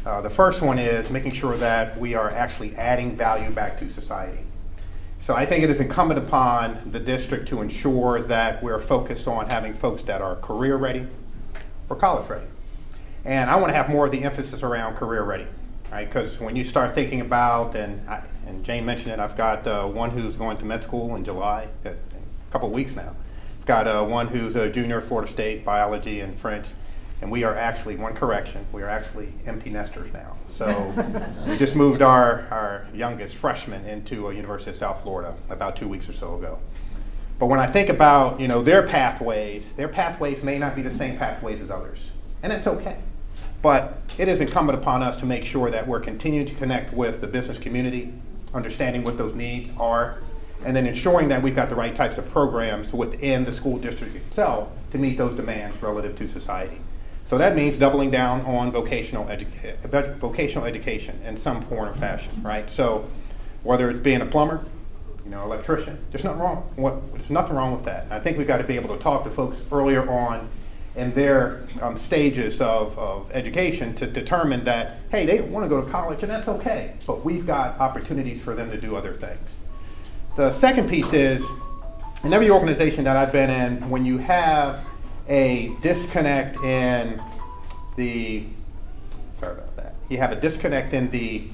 The first one is making sure that we are actually adding value back to society. So I think it is incumbent upon the district to ensure that we're focused on having folks that are career ready or college ready. And I want to have more of the emphasis around career ready, right? Because when you start thinking about, and Jane mentioned it, I've got one who's going to med school in July, a couple of weeks now. I've got one who's a junior at Florida State, biology and French. And we are actually, one correction, we are actually empty nesters now. So we just moved our youngest freshman into a University of South Florida about 2 weeks or so ago. But when I think about, their pathways may not be the same pathways as others. And that's okay. But it is incumbent upon us to make sure that we're continuing to connect with the business community, understanding what those needs are, and then ensuring that we've got the right types of programs within the school district itself to meet those demands relative to society. So that means doubling down on vocational education in some form or fashion, right? So whether it's being a plumber, electrician, there's nothing wrong with that. And I think we've got to be able to talk to folks earlier on in their stages of education to determine that, hey, they don't want to go to college, and that's okay, but we've got opportunities for them to do other things. The second piece is, in every organization that I've been in, when you have a disconnect in the, you have a disconnect in the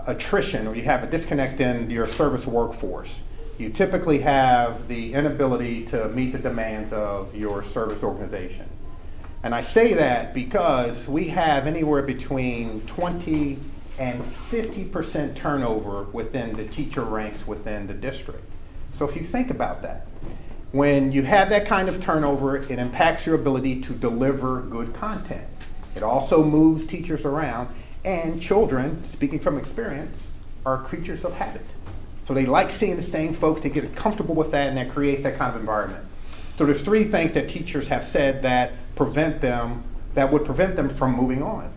attrition, or you have a disconnect in your service workforce, you typically have the inability to meet the demands of your service organization. And I say that because we have anywhere between 20 and 50% turnover within the teacher ranks within the district. So if you think about that, when you have that kind of turnover, it impacts your ability to deliver good content. It also moves teachers around, and children, speaking from experience, are creatures of habit. So they like seeing the same folks, they get comfortable with that, and that creates that kind of environment. So there's 3 things that teachers have said that would prevent them from moving on.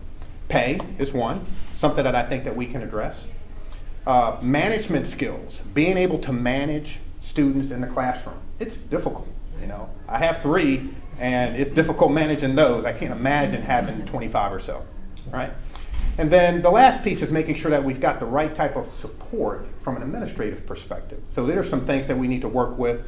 Pay is one, something that I think that we can address. Management skills, being able to manage students in the classroom. It's difficult, you know. I have 3, and it's difficult managing those. I can't imagine having 25 or so, right? And then the last piece is making sure that we've got the right type of support from an administrative perspective. So there are some things that we need to work with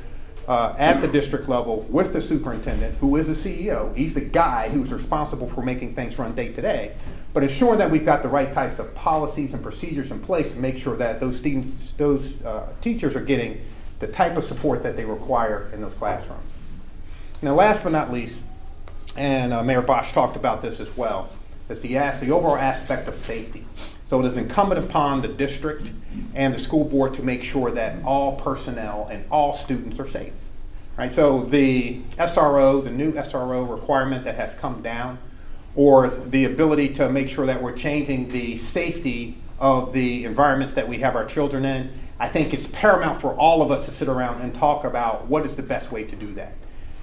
at the district level with the superintendent, who is the CEO. He's the guy who's responsible for making things run day to day, but ensuring that we've got the right types of policies and procedures in place to make sure that those teachers are getting the type of support that they require in those classrooms. Now, last but not least, and Mayor Bosch talked about this as well, is the overall aspect of safety. So it is incumbent upon the district and the school board to make sure that all personnel and all students are safe. Right? So the SRO, the new SRO requirement that has come down, or the ability to make sure that we're changing the safety of the environments that we have our children in, I think it's paramount for all of us to sit around and talk about what is the best way to do that.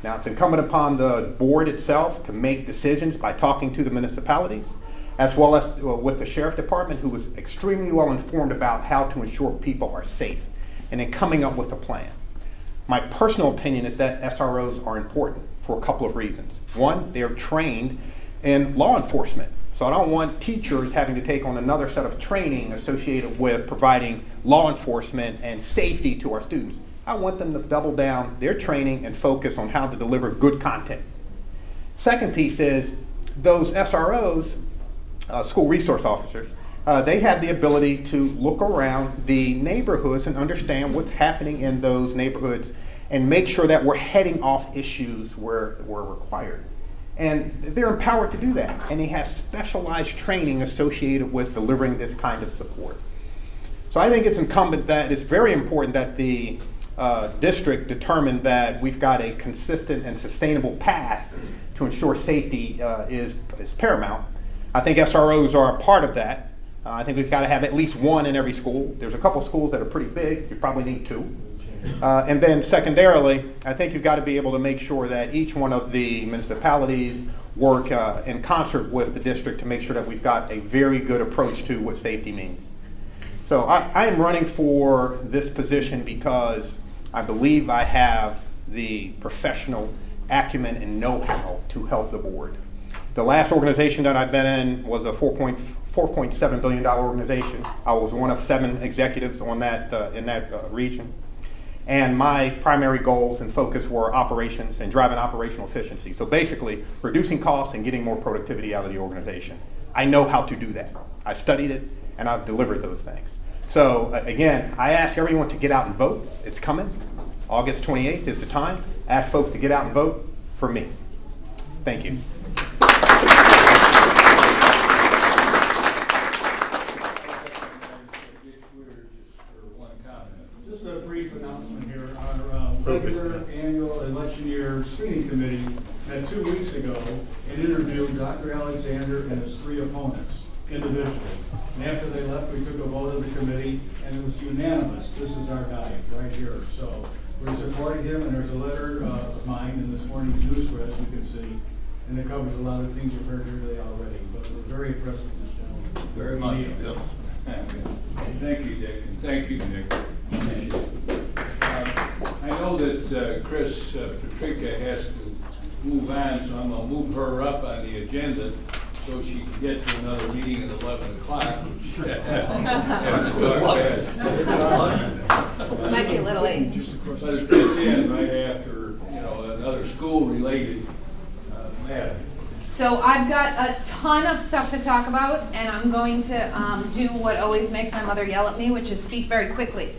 Now, it's incumbent upon the board itself to make decisions by talking to the municipalities, as well as with the sheriff department, who was extremely well informed about how to ensure people are safe, and then coming up with a plan. My personal opinion is that SROs are important for a couple of reasons. One, they're trained in law enforcement. So I don't want teachers having to take on another set of training associated with providing law enforcement and safety to our students. I want them to double down their training and focus on how to deliver good content. Second piece is those SROs, school resource officers, they have the ability to look around the neighborhoods and understand what's happening in those neighborhoods and make sure that we're heading off issues where required. And they're empowered to do that, and they have specialized training associated with delivering this kind of support. So I think it's incumbent that it's very important that the district determine that we've got a consistent and sustainable path to ensure safety is paramount. I think SROs are a part of that. I think we've got to have at least one in every school. There's a couple schools that are pretty big. You probably need 2. And then secondarily, I think you've got to be able to make sure that each one of the municipalities work in concert with the district to make sure that we've got a very good approach to what safety means. So I am running for this position because I believe I have the professional acumen and know-how to help the board. The last organization that I've been in was a $4.7 billion organization. I was one of 7 executives on that in that region. And my primary goals and focus were operations and driving operational efficiency. So basically, reducing costs and getting more productivity out of the organization. I know how to do that. I studied it, and I've delivered those things. So again, I ask everyone to get out and vote. It's coming. August 28th is the time. I ask folks to get out and vote for me. Thank you. Just a brief announcement here. Our regular annual election year screening committee met 2 weeks ago and interviewed Dr. Alexander and his 3 opponents individually. And after they left, we took a vote of the committee, and it was unanimous. This is our guy right here. So we're supporting him, and there's a letter of mine in this morning's newspress, you can see, and it covers a lot of things you've heard here today already. But we're very impressed with this gentleman. Very much, Bill. Thank you, Dick, and thank you, Nick. I know that Chris Patricca has to move on, so I'm going to move her up on the agenda so she can get to another meeting at 11 o'clock. Might be a little late. But it fits in right after, another school-related matter. So I've got a ton of stuff to talk about, and I'm going to do what always makes my mother yell at me, which is speak very quickly.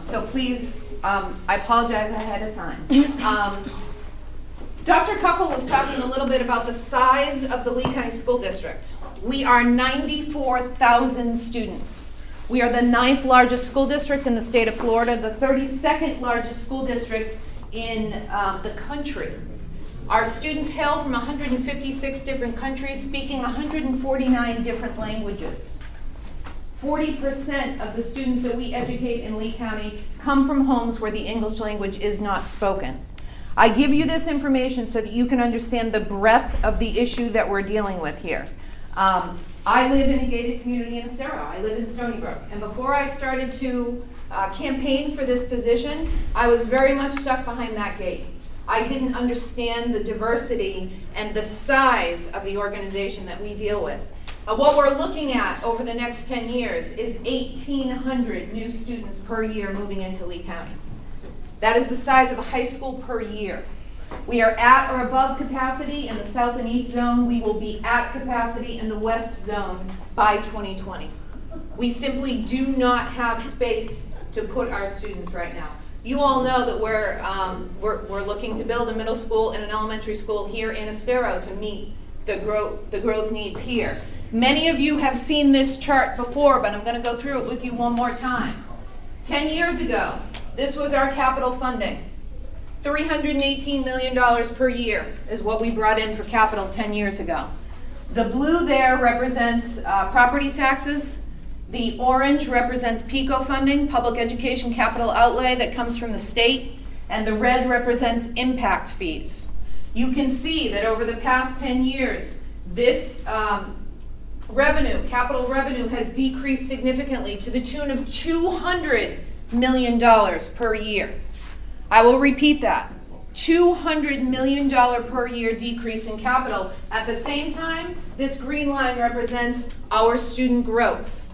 So please, I apologize ahead of time. Dr. Kuckel was talking a little bit about the size of the Lee County School District. We are 94,000 students. We are the 9th largest school district in the state of Florida, the 32nd largest school district in the country. Our students hail from 156 different countries, speaking 149 different languages. 40% of the students that we educate in Lee County come from homes where the English language is not spoken. I give you this information so that you can understand the breadth of the issue that we're dealing with here. I live in a gated community in Estero. I live in Stony Brook. And before I started to campaign for this position, I was very much stuck behind that gate. I didn't understand the diversity and the size of the organization that we deal with. What we're looking at over the next 10 years is 1,800 new students per year moving into Lee County. That is the size of a high school per year. We are at or above capacity in the south and east zone. We will be at capacity in the west zone by 2020. We simply do not have space to put our students right now. You all know that we're looking to build a middle school and an elementary school here in Estero to meet the growth needs here. Many of you have seen this chart before, but I'm going to go through it with you one more time. 10 years ago, this was our capital funding. $318 million per year is what we brought in for capital 10 years ago. The blue there represents property taxes. The orange represents PICO funding, public education capital outlay that comes from the state. And the red represents impact fees. You can see that over the past 10 years, this revenue, capital revenue, has decreased significantly to the tune of $200 million per year. I will repeat that. $200 million per year decrease in capital. At the same time, this green line represents our student growth,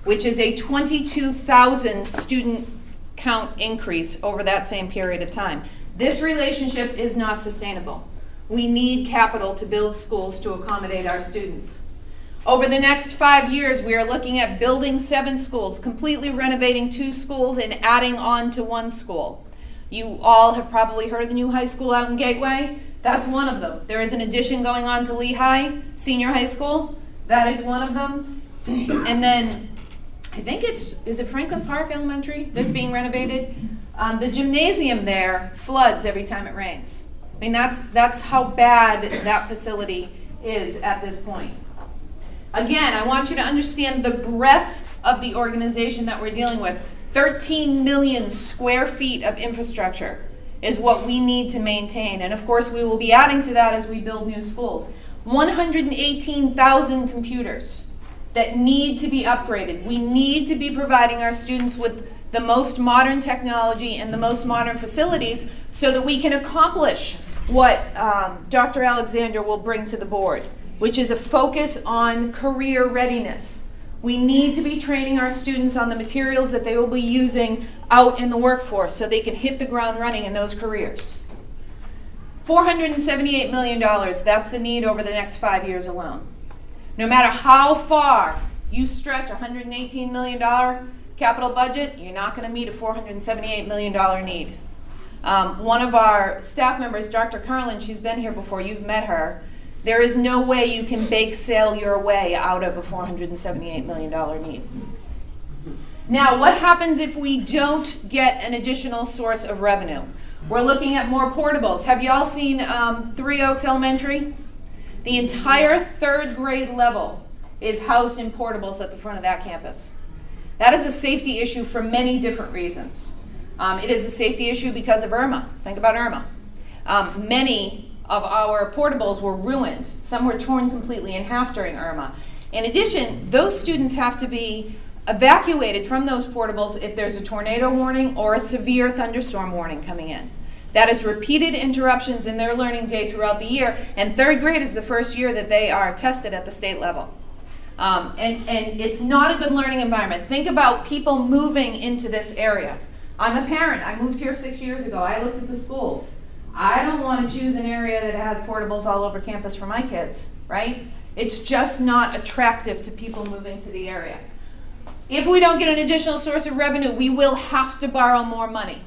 which is a 22,000 student count increase over that same period of time. This relationship is not sustainable. We need capital to build schools to accommodate our students. Over the next 5 years, we are looking at building 7 schools, completely renovating 2 schools, and adding on to 1 school. You all have probably heard of the new high school out in Gateway. That's one of them. There is an addition going on to Lehigh Senior High School. That is one of them. And then, I think is it Franklin Park Elementary that's being renovated? The gymnasium there floods every time it rains. I mean, that's how bad that facility is at this point. Again, I want you to understand the breadth of the organization that we're dealing with. 13 million square feet of infrastructure is what we need to maintain. And of course, we will be adding to that as we build new schools. 118,000 computers that need to be upgraded. We need to be providing our students with the most modern technology and the most modern facilities so that we can accomplish what Dr. Alexander will bring to the board, which is a focus on career readiness. We need to be training our students on the materials that they will be using out in the workforce so they can hit the ground running in those careers. $478 million, that's the need over the next 5 years alone. No matter how far you stretch a $118 million capital budget, you're not going to meet a $478 million need. One of our staff members, Dr. Carlin, she's been here before, you've met her. There is no way you can bake sale your way out of a $478 million need. Now, what happens if we don't get an additional source of revenue? We're looking at more portables. Have you all seen 3 Oaks Elementary? The entire 3rd grade level is housed in portables at the front of that campus. That is a safety issue for many different reasons. It is a safety issue because of Irma. Think about Irma. Many of our portables were ruined. Some were torn completely in half during Irma. In addition, those students have to be evacuated from those portables if there's a tornado warning or a severe thunderstorm warning coming in. That is repeated interruptions in their learning day throughout the year, and 3rd grade is the first year that they are tested at the state level. And it's not a good learning environment. Think about people moving into this area. I'm a parent. I moved here 6 years ago. I looked at the schools. I don't want to choose an area that has portables all over campus for my kids, right? It's just not attractive to people moving to the area. If we don't get an additional source of revenue, we will have to borrow more money.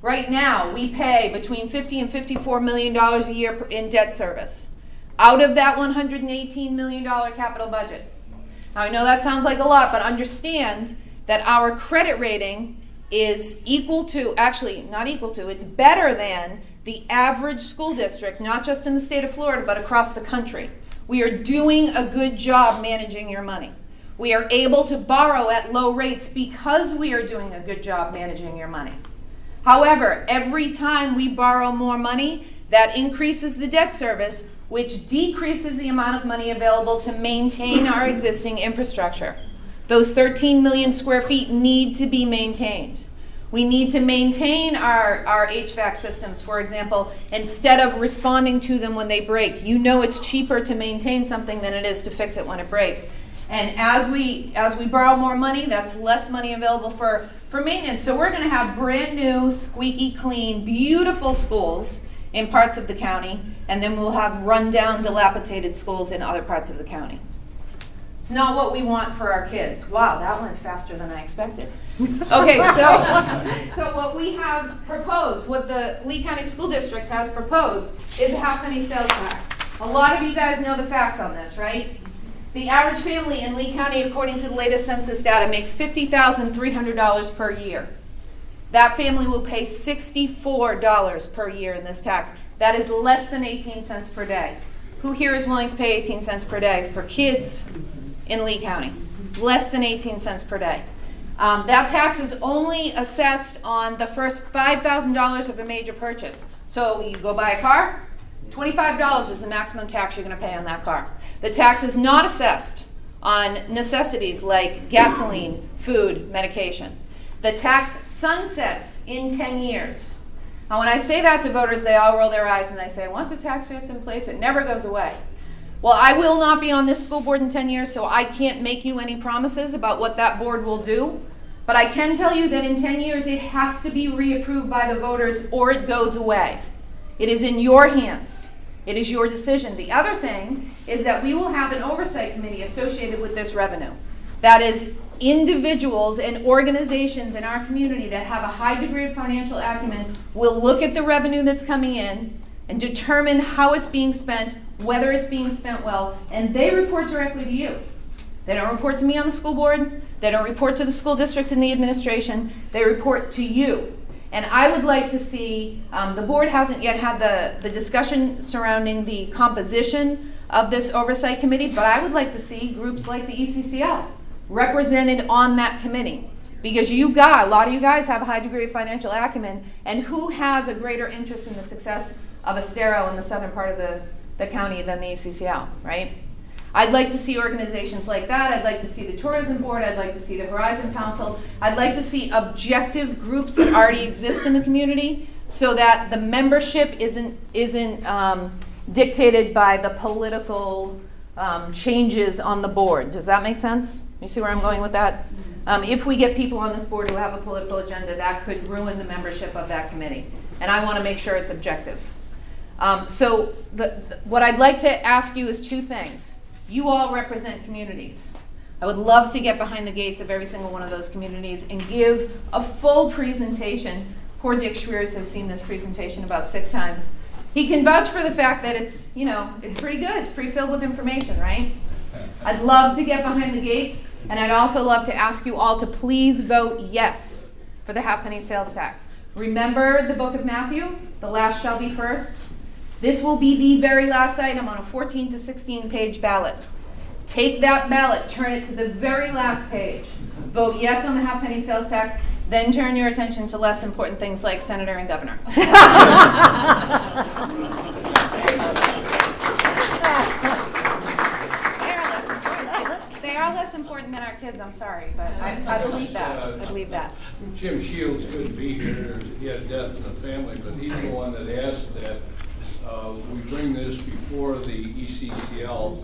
Right now, we pay between $50 and $54 million a year in debt service out of that $118 million capital budget. Now, I know that sounds like a lot, but understand that our credit rating is equal to, actually not equal to, it's better than the average school district, not just in the state of Florida, but across the country. We are doing a good job managing your money. We are able to borrow at low rates because we are doing a good job managing your money. However, every time we borrow more money, that increases the debt service, which decreases the amount of money available to maintain our existing infrastructure. Those 13 million square feet need to be maintained. We need to maintain our HVAC systems, for example, instead of responding to them when they break. You know it's cheaper to maintain something than it is to fix it when it breaks. And as we borrow more money, that's less money available for maintenance. So we're going to have brand new, squeaky clean, beautiful schools in parts of the county, and then we'll have rundown, dilapidated schools in other parts of the county. It's not what we want for our kids. Wow, that went faster than I expected. Okay, so what we have proposed, what the Lee County School District has proposed, is a half-penny sales tax. A lot of you guys know the facts on this, right? The average family in Lee County, according to the latest census data, makes $50,300 per year. That family will pay $64 per year in this tax. That is less than 18 cents per day. Who here is willing to pay 18 cents per day for kids in Lee County? Less than 18 cents per day. That tax is only assessed on the first $5,000 of a major purchase. So you go buy a car, $25 is the maximum tax you're going to pay on that car. The tax is not assessed on necessities like gasoline, food, medication. The tax sunsets in 10 years. Now, when I say that to voters, they all roll their eyes and they say, once a tax gets in place, it never goes away. Well, I will not be on this school board in 10 years, so I can't make you any promises about what that board will do. But I can tell you that in 10 years, it has to be reapproved by the voters or it goes away. It is in your hands. It is your decision. The other thing is that we will have an oversight committee associated with this revenue. That is individuals and organizations in our community that have a high degree of financial acumen will look at the revenue that's coming in and determine how it's being spent, whether it's being spent well, and they report directly to you. They don't report to me on the school board. They don't report to the school district and the administration. They report to you. And I would like to see, the board hasn't yet had the discussion surrounding the composition of this oversight committee, but I would like to see groups like the ECCL represented on that committee. Because a lot of you guys have a high degree of financial acumen, and who has a greater interest in the success of Estero in the southern part of the county than the ECCL, right? I'd like to see organizations like that. I'd like to see the tourism board. I'd like to see the Horizon Council. I'd like to see objective groups that already exist in the community so that the membership isn't dictated by the political changes on the board. Does that make sense? You see where I'm going with that? If we get people on this board who have a political agenda, that could ruin the membership of that committee. And I want to make sure it's objective. So what I'd like to ask you is two things. You all represent communities. I would love to get behind the gates of every single one of those communities and give a full presentation. Poor Dick Schweers has seen this presentation about 6 times. He can vouch for the fact that it's, it's pretty good. It's pretty filled with information, right? I'd love to get behind the gates, and I'd also love to ask you all to please vote yes for the half-penny sales tax. Remember the book of Matthew, the last shall be first? This will be the very last item on a 14 to 16 page ballot. Take that ballot, turn it to the very last page. Vote yes on the half-penny sales tax, then turn your attention to less important things like senator and governor. They are less important than our kids, I'm sorry, but I believe that. I believe that. Jim Shields couldn't be here. He had death in the family, but he's the one that asked that we bring this before the ECCL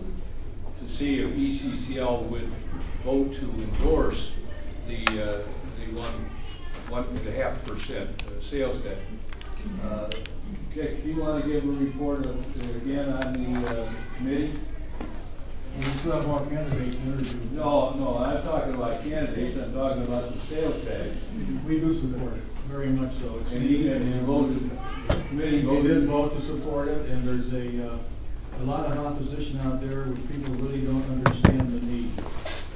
to see if ECCL would vote to endorse the 1.5% sales tax. Dick, do you want to give a report again on the committee? We still have more candidates in order to. No, I'm talking about candidates. I'm talking about the sales tax. We do support it. very much so. And he voted, the committee did vote to support it, and there's a lot of opposition out there where people really don't understand the need.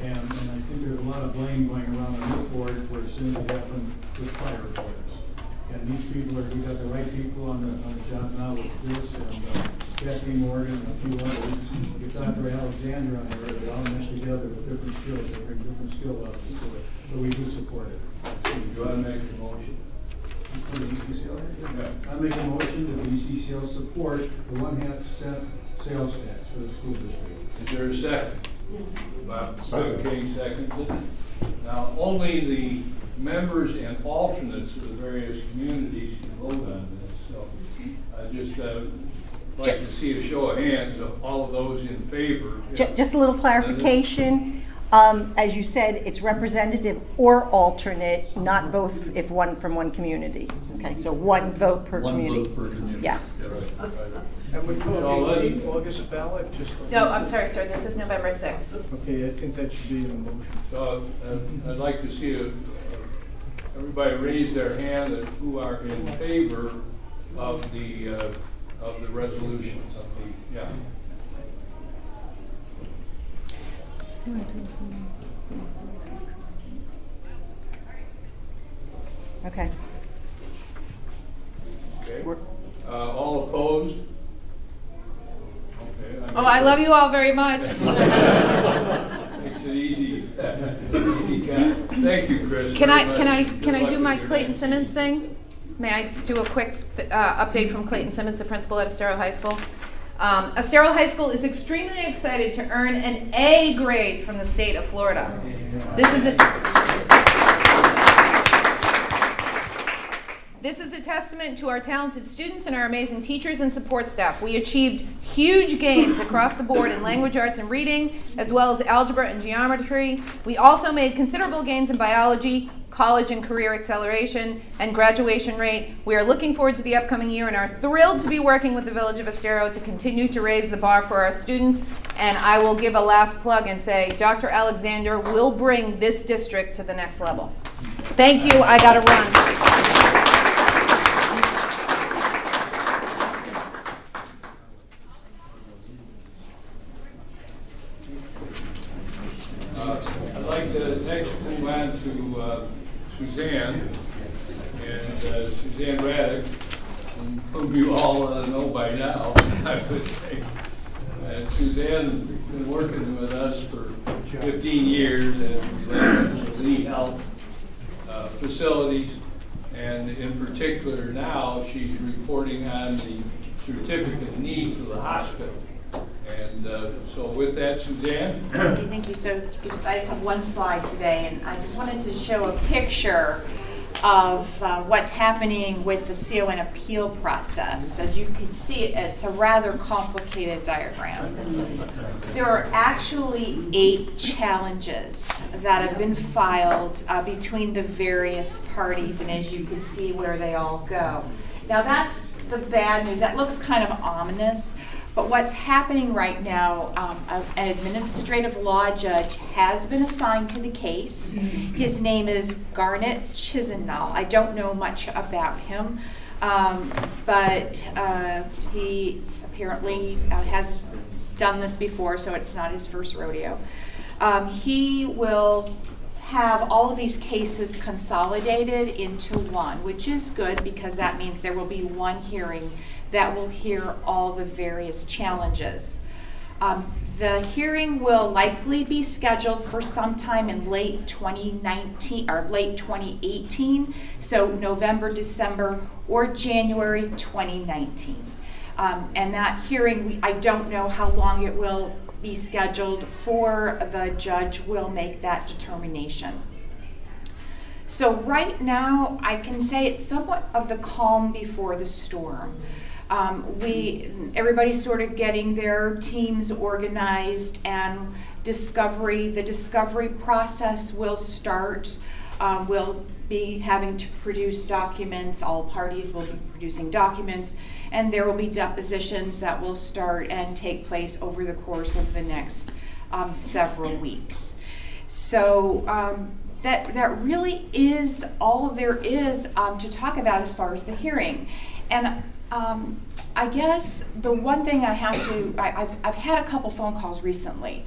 And I think there's a lot of blame going around on this board for things that happened with prior boards. And these people we got the right people on the job now with Chris and Kathy Morgan and a few others. With Dr. Alexander on there, they all mesh together with different skills, they bring different skill levels to it. So we do support it. Do you want to make a motion? For the ECCL? Yeah. I make a motion that the ECCL support the 1.5% sales tax for the school district. Is there a second? Bob King seconds it. Now, only the members and alternates of the various communities can vote on this. So I just like to see a show of hands of all of those in favor. Just a little clarification. As you said, it's representative or alternate, not both if one from one community. Okay, so one vote per community. One vote per community. Yes. Yeah, right. And we put the August ballot just. No, I'm sorry, sir. This is November 6th. Okay, I think that should be in the motion. So I'd like to see everybody raise their hand that who are in favor of the resolution. Yeah. Okay. Okay. All opposed? Okay. Oh, I love you all very much. Makes it easy. Thank you, Chris. Can I do my Clayton Simmons thing? May I do a quick update from Clayton Simmons, the principal at Estero High School? Estero High School is extremely excited to earn an A grade from the state of Florida. This is a testament to our talented students and our amazing teachers and support staff. We achieved huge gains across the board in language arts and reading, as well as algebra and geometry. We also made considerable gains in biology, college and career acceleration, and graduation rate. We are looking forward to the upcoming year and are thrilled to be working with the Village of Estero to continue to raise the bar for our students. And I will give a last plug and say Dr. Alexander will bring this district to the next level. Thank you. I got to run. I'd like to next move on to Suzanne, and Suzanne Raddick, whom you all know by now, I would think. And Suzanne has been working with us for 15 years and the health facilities, and in particular now she's reporting on the certificate of need for the hospital. And so with that, Suzanne. Okay, thank you. So I just have one slide today, and I just wanted to show a picture of what's happening with the CON appeal process. As you can see, it's a rather complicated diagram. There are actually 8 challenges that have been filed between the various parties, and as you can see where they all go. Now that's the bad news. That looks kind of ominous. But what's happening right now, an administrative law judge has been assigned to the case. His name is Garnet Chisenall. I don't know much about him, but he apparently has done this before, so it's not his first rodeo. He will have all of these cases consolidated into one, which is good because that means there will be one hearing that will hear all the various challenges. The hearing will likely be scheduled for sometime in late 2019 or late 2018, so November, December, or January 2019. And that hearing, I don't know how long it will be scheduled for. The judge will make that determination. So right now, I can say it's somewhat of the calm before the storm. Everybody's sort of getting their teams organized, and the discovery process will start. We'll be having to produce documents. All parties will be producing documents, and there will be depositions that will start and take place over the course of the next several weeks. So that really is all there is to talk about as far as the hearing. And I guess the one thing I have to, I've had a couple phone calls recently,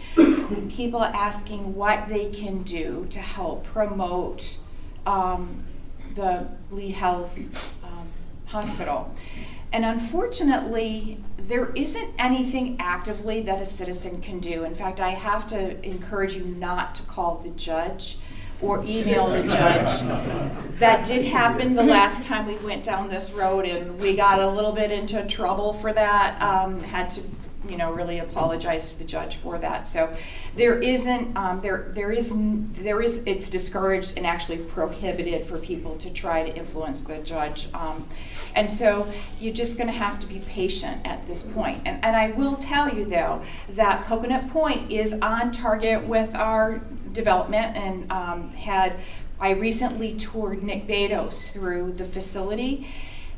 people asking what they can do to help promote the Lee Health Hospital. And unfortunately, there isn't anything actively that a citizen can do. In fact, I have to encourage you not to call the judge or email the judge. That did happen the last time we went down this road, and we got a little bit into trouble for that. Had to, really apologize to the judge for that. So there isn't, it's discouraged and actually prohibited for people to try to influence the judge. And so you're just going to have to be patient at this point. And I will tell you, though, that Coconut Point is on target with our development, and I recently toured Nick Bedos through the facility.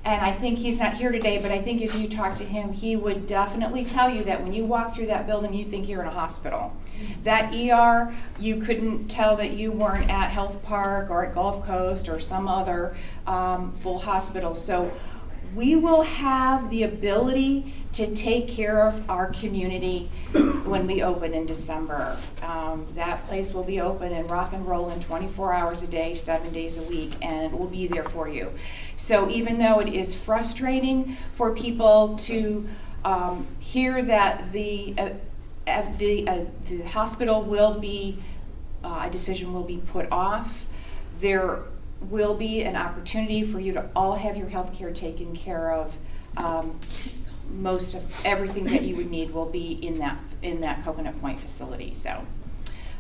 And I think he's not here today, but I think if you talk to him, he would definitely tell you that when you walk through that building, you think you're in a hospital. That ER, you couldn't tell that you weren't at Health Park or at Gulf Coast or some other full hospital. So we will have the ability to take care of our community when we open in December. That place will be open and rock and rolling 24 hours a day, 7 days a week, and it will be there for you. So even though it is frustrating for people to hear that the hospital will be, a decision will be put off, there will be an opportunity for you to all have your health care taken care of. Most of everything that you would need will be in that Coconut Point facility. So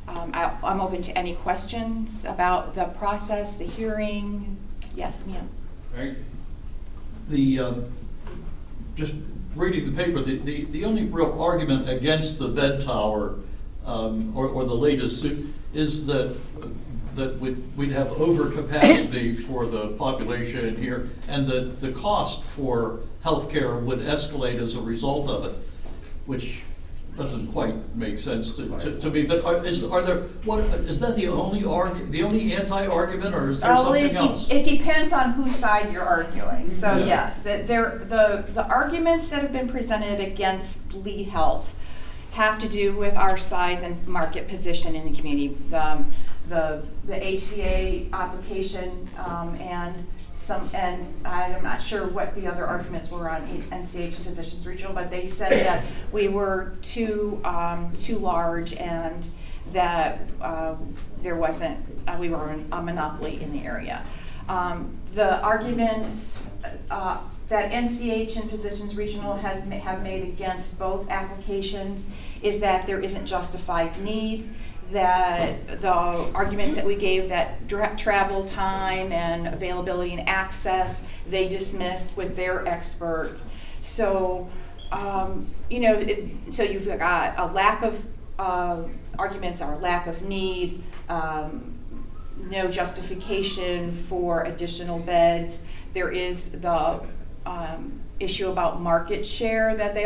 I'm open to any questions about the process, the hearing. Yes, ma'am. Right. Just reading the paper, the only real argument against the bed tower or the latest suit is that we'd have overcapacity for the population here, and that the cost for healthcare would escalate as a result of it, which doesn't quite make sense to me. But is that the only anti-argument, or is there something else? It depends on whose side you're arguing. So yes, the arguments that have been presented against Lee Health have to do with our size and market position in the community. The HCA application and I'm not sure what the other arguments were on NCH and Physicians Regional, but they said that we were too large and that there wasn't we were a monopoly in the area. The arguments that NCH and Physicians Regional have made against both applications is that there isn't justified need, that the arguments that we gave, that travel time and availability and access, they dismissed with their experts. So, so you've got a lack of arguments, or lack of need, no justification for additional beds. There is the issue about market share that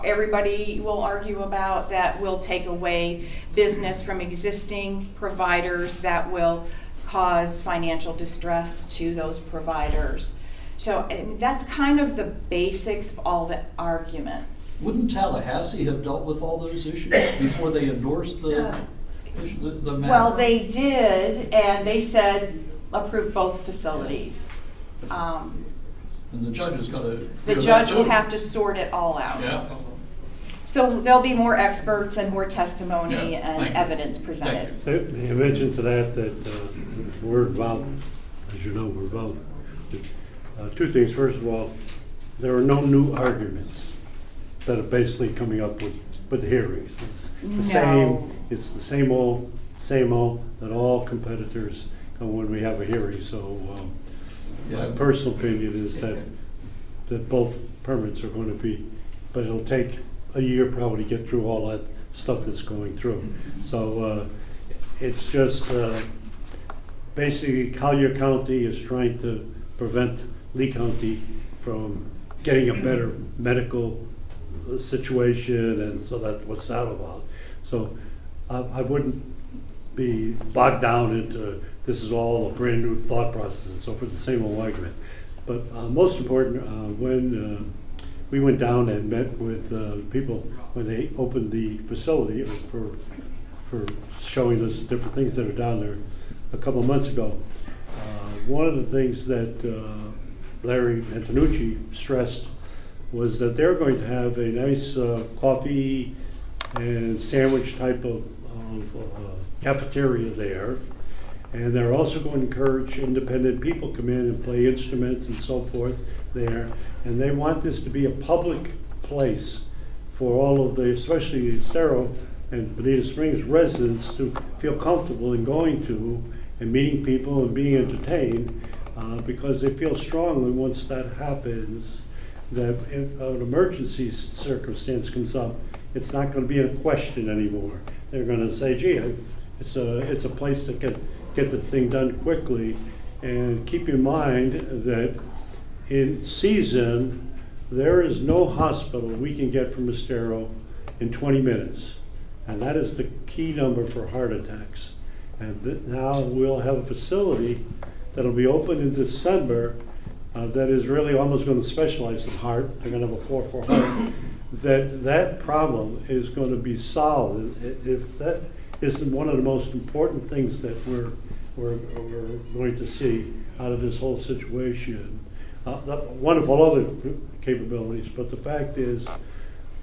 everybody will argue about, that will take away business from existing providers, that will cause financial distress to those providers. So that's kind of the basics of all the arguments. Wouldn't Tallahassee have dealt with all those issues before they endorsed the matter? Well, they did, and they said approve both facilities. And the judge is going to... The judge will have to sort it all out. Yeah. So there'll be more experts and more testimony and evidence presented. You mentioned to that we're involved, as you know, we're involved. Two things. First of all, there are no new arguments that are basically coming up with hearings. It's the same old that all competitors come when we have a hearing. So my personal opinion is that both permits are going to be, but it'll take a year probably to get through all that stuff that's going through. So it's just basically Collier County is trying to prevent Lee County from getting a better medical situation, and so that's what's that about. So I wouldn't be bogged down into this is all a brand new thought process and so forth, the same old argument. But most important, when we went down and met with people when they opened the facility for showing us different things that are down there a couple of months ago. One of the things that Larry Antonucci stressed was that they're going to have a nice coffee and sandwich type of cafeteria there. And they're also going to encourage independent people to come in and play instruments and so forth there. And they want this to be a public place for all of the, especially Estero and Bonita Springs residents, to feel comfortable in going to and meeting people and being entertained, because they feel strongly once that happens that if an emergency circumstance comes up, it's not going to be a question anymore. They're going to say, gee, it's a place that can get the thing done quickly. And keep in mind that in season, there is no hospital we can get from Estero in 20 minutes. And that is the key number for heart attacks. And now we'll have a facility that'll be open in December that is really almost going to specialize in heart. They're going to have a floor for heart. That problem is going to be solved. And if that is one of the most important things that we're going to see out of this whole situation. Wonderful other capabilities, but the fact is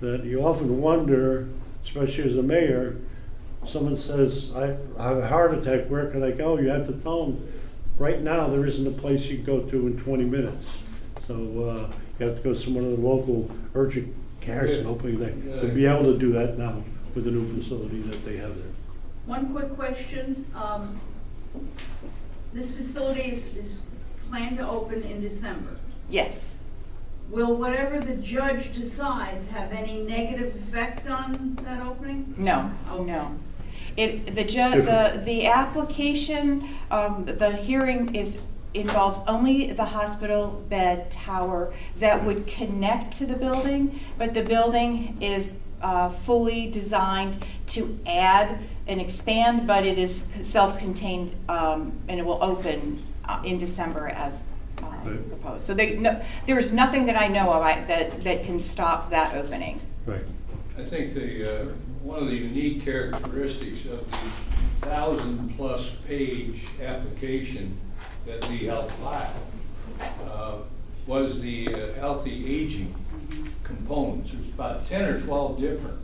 that you often wonder, especially as a mayor, someone says, I have a heart attack, where can I go? You have to tell them, right now there isn't a place you can go to in 20 minutes. So you have to go to some of the local urgent cares and hoping they will be able to do that now with the new facility that they have there. One quick question. This facility is planned to open in December. Yes. Will whatever the judge decides have any negative effect on that opening? No, no. The application, the hearing involves only the hospital bed tower that would connect to the building, but the building is fully designed to add and expand, but it is self-contained, and it will open in December as proposed. So there's nothing that I know of that can stop that opening. Right. I think one of the unique characteristics of the 1,000+ page application that we helped file was the healthy aging components. There's about 10 or 12 different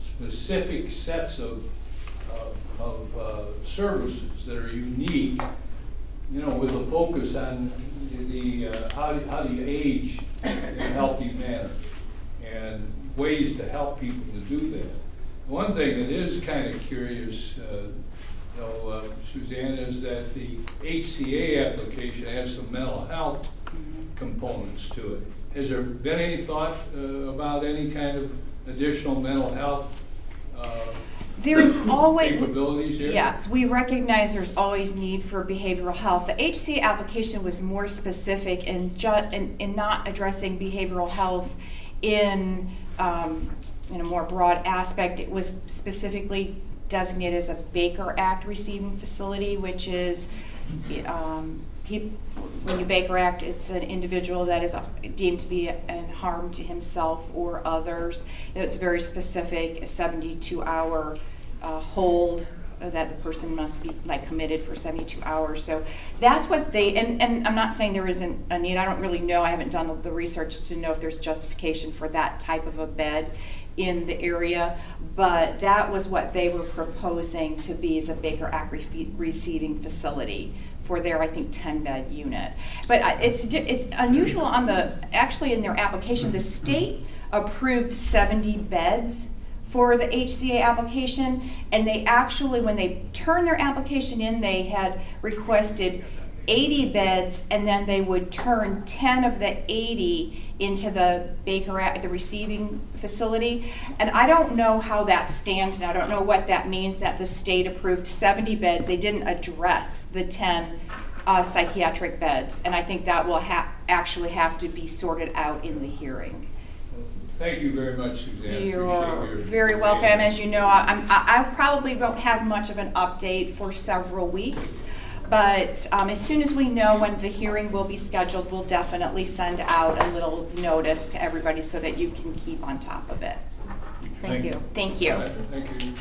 specific sets of services that are unique, with a focus on how do you age in a healthy manner and ways to help people to do that. One thing that is kind of curious, Suzanne, is that the HCA application has some mental health components to it. Has there been any thought about any kind of additional mental health There's always capabilities here? Yes, we recognize there's always need for behavioral health. The HCA application was more specific in not addressing behavioral health in a more broad aspect. It was specifically designated as a Baker Act receiving facility, which is when you Baker Act, it's an individual that is deemed to be an harm to himself or others. It's very specific, a 72-hour hold that the person must be committed for 72 hours. So that's what they, and I'm not saying there isn't a need. I don't really know. I haven't done the research to know if there's justification for that type of a bed in the area, but that was what they were proposing to be as a Baker Act receiving facility for their, I think, 10-bed unit. But it's unusual actually in their application, the state approved 70 beds for the HCA application, and they actually, when they turned their application in, they had requested 80 beds, and then they would turn 10 of the 80 into the Baker Act, the receiving facility. And I don't know how that stands, and I don't know what that means that the state approved 70 beds. They didn't address the 10 psychiatric beds, and I think that will actually have to be sorted out in the hearing. Thank you very much, Suzanne. You're very welcome. As you know, I probably won't have much of an update for several weeks, but as soon as we know when the hearing will be scheduled, we'll definitely send out a little notice to everybody so that you can keep on top of it. Thank you. Thank you. Thank you.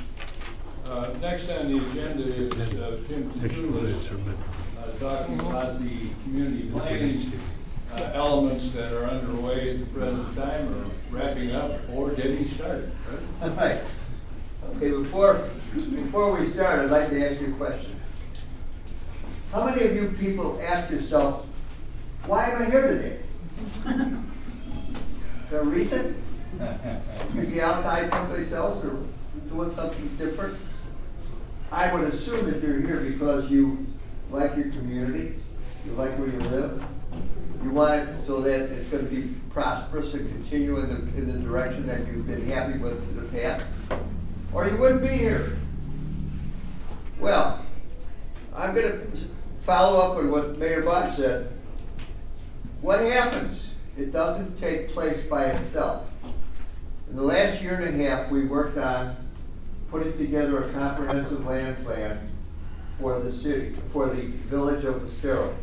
Next on the agenda is Jim Kuckel, talking about the community planning elements that are underway at the present time, or wrapping up, or getting started. All right. Okay, before we start, I'd like to ask you a question. How many of you people ask yourself, why am I here today? Is there a reason? Usually outside someplace else or doing something different? I would assume that you're here because you like your community, you like where you live, you want it so that it's going to be prosperous and continue in the direction that you've been happy with in the past, or you wouldn't be here. Well, I'm going to follow up on what Mayor Bosch said. What happens? It doesn't take place by itself. In the last year and a half, we worked on putting together a comprehensive land plan for the city, for the village of Estero.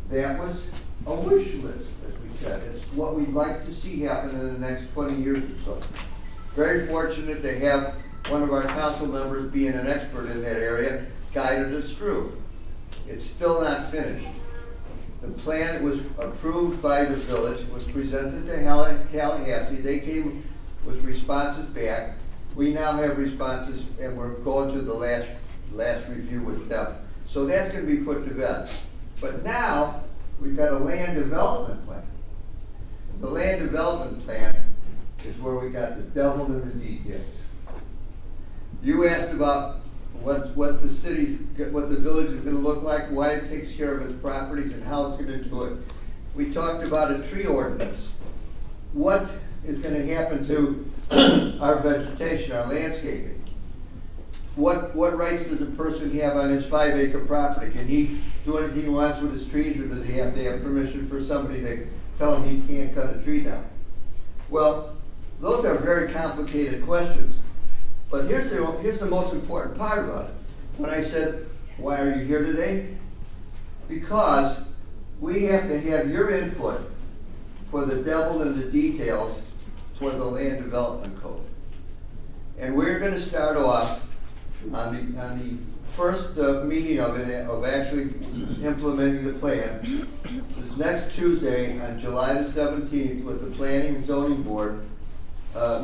That was a wish list, as we said. It's what we'd like to see happen in the next 20 years or so. Very fortunate to have one of our council members being an expert in that area guided us through. It's still not finished. The plan that was approved by the village was presented to Tallahassee. They came with responses back. We now have responses, and we're going to the last review with them. So that's going to be put to bed. But now we've got a land development plan. The land development plan is where we got the devil in the details. You asked about what the village is going to look like, why it takes care of its properties, and how it's going to do it. We talked about a tree ordinance. What is going to happen to our vegetation, our landscaping? What rights does a person have on his 5-acre property? Can he do anything he wants with his trees, or does he have to have permission for somebody to tell him he can't cut a tree down? Well, those are very complicated questions. But here's the most important part about it. When I said, why are you here today? Because we have to have your input for the devil in the details for the land development code. And we're going to start off on the first meeting of it, of actually implementing the plan, this next Tuesday on July the 17th with the Planning and Zoning Board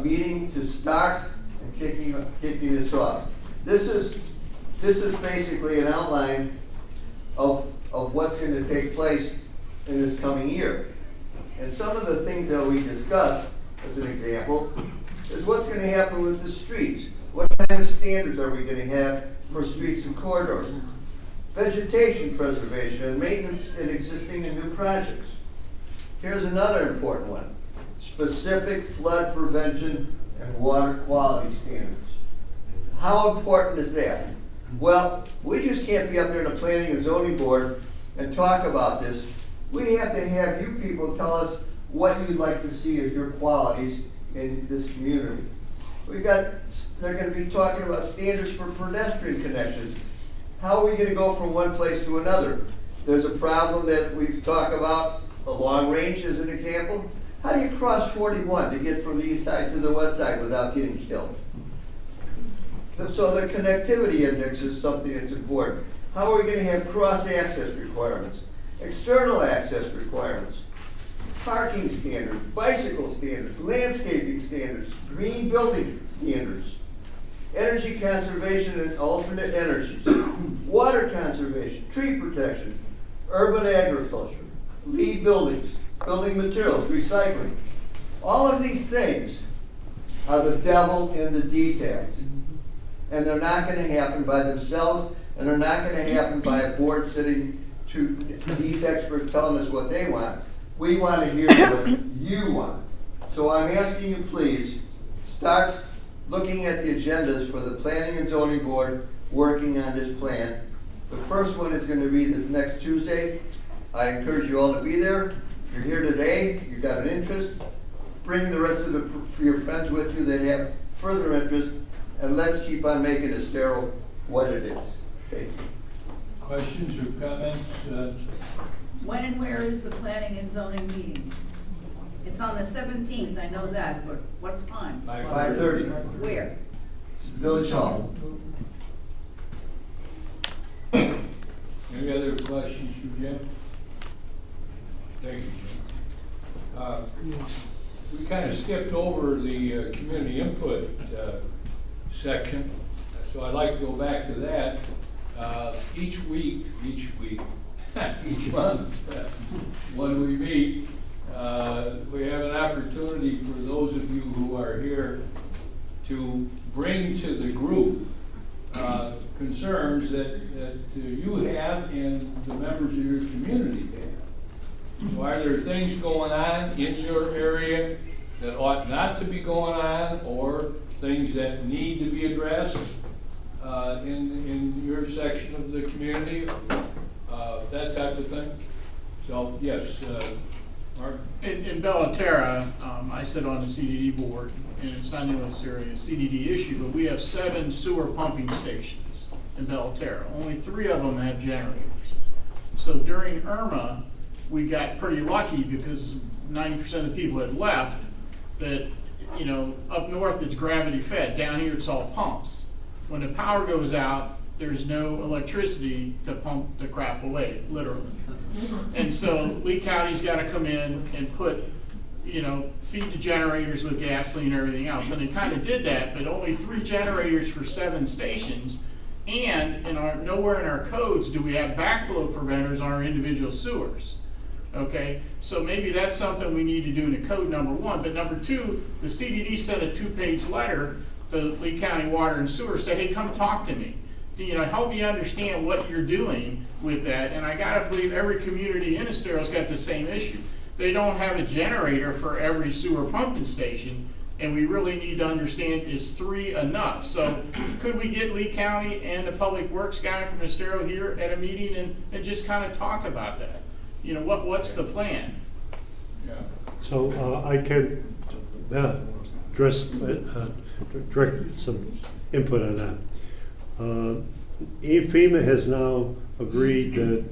meeting to start and kicking this off. This is basically an outline of what's going to take place in this coming year. And some of the things that we discussed, as an example, is what's going to happen with the streets. What kind of standards are we going to have for streets and corridors? Vegetation preservation and maintenance in existing and new projects. Here's another important one. Specific flood prevention and water quality standards. How important is that? Well, we just can't be up there in the Planning and Zoning Board and talk about this. We have to have you people tell us what you'd like to see as your qualities in this community. They're going to be talking about standards for pedestrian connections. How are we going to go from one place to another? There's a problem that we've talked about, a long range as an example. How do you cross 41 to get from the east side to the west side without getting killed? So the connectivity index is something that's important. How are we going to have cross-access requirements, external access requirements, parking standards, bicycle standards, landscaping standards, green building standards, energy conservation and alternate energies, water conservation, tree protection, urban agriculture, LEED buildings, building materials, recycling. All of these things are the devil in the details. And they're not going to happen by themselves, and they're not going to happen by a board sitting to these experts telling us what they want. We want to hear what you want. So I'm asking you, please, start looking at the agendas for the Planning and Zoning Board working on this plan. The first one is going to be this next Tuesday. I encourage you all to be there. If you're here today, you've got an interest, bring the rest of your friends with you that have further interest, and let's keep on making Estero what it is. Thank you. Questions or comments? When and where is the planning and zoning meeting? It's on the 17th, I know that, but what time? 5:30. Where? Village Hall. Any other questions for Jim? Thank you, Jim. We kind of skipped over the community input section, so I'd like to go back to that. Each month, when we meet, we have an opportunity for those of you who are here to bring to the group concerns that you have and the members of your community have. So are there things going on in your area that ought not to be going on, or things that need to be addressed in your section of the community? That type of thing. So, yes, Mark? In Bellaterra, I sit on the CDD board, and it's not necessarily a CDD issue, but we have 7 sewer pumping stations in Bellaterra. Only 3 of them have generators. So during Irma, we got pretty lucky because 90% of the people had left. That, you know, up north it's gravity fed, down here it's all pumps. When the power goes out, there's no electricity to pump the crap away, literally. And so Lee County's got to come in and put, you know, feed the generators with gasoline and everything else. And they kind of did that, but only 3 generators for 7 stations. And nowhere in our codes do we have backflow preventers on our individual sewers. Okay, so maybe that's something we need to do in the code, number 1. But number 2, the CDD sent a 2-page letter to Lee County Water and Sewer, say, hey, come talk to me. You know, help me understand what you're doing with that. And I gotta believe every community in Estero's got the same issue. They don't have a generator for every sewer pumping station, and we really need to understand, is 3 enough? So could we get Lee County and the Public Works guy from Estero here at a meeting and just kind of talk about that? You know, what's the plan? Yeah. So I can direct some input on that. FEMA has now agreed that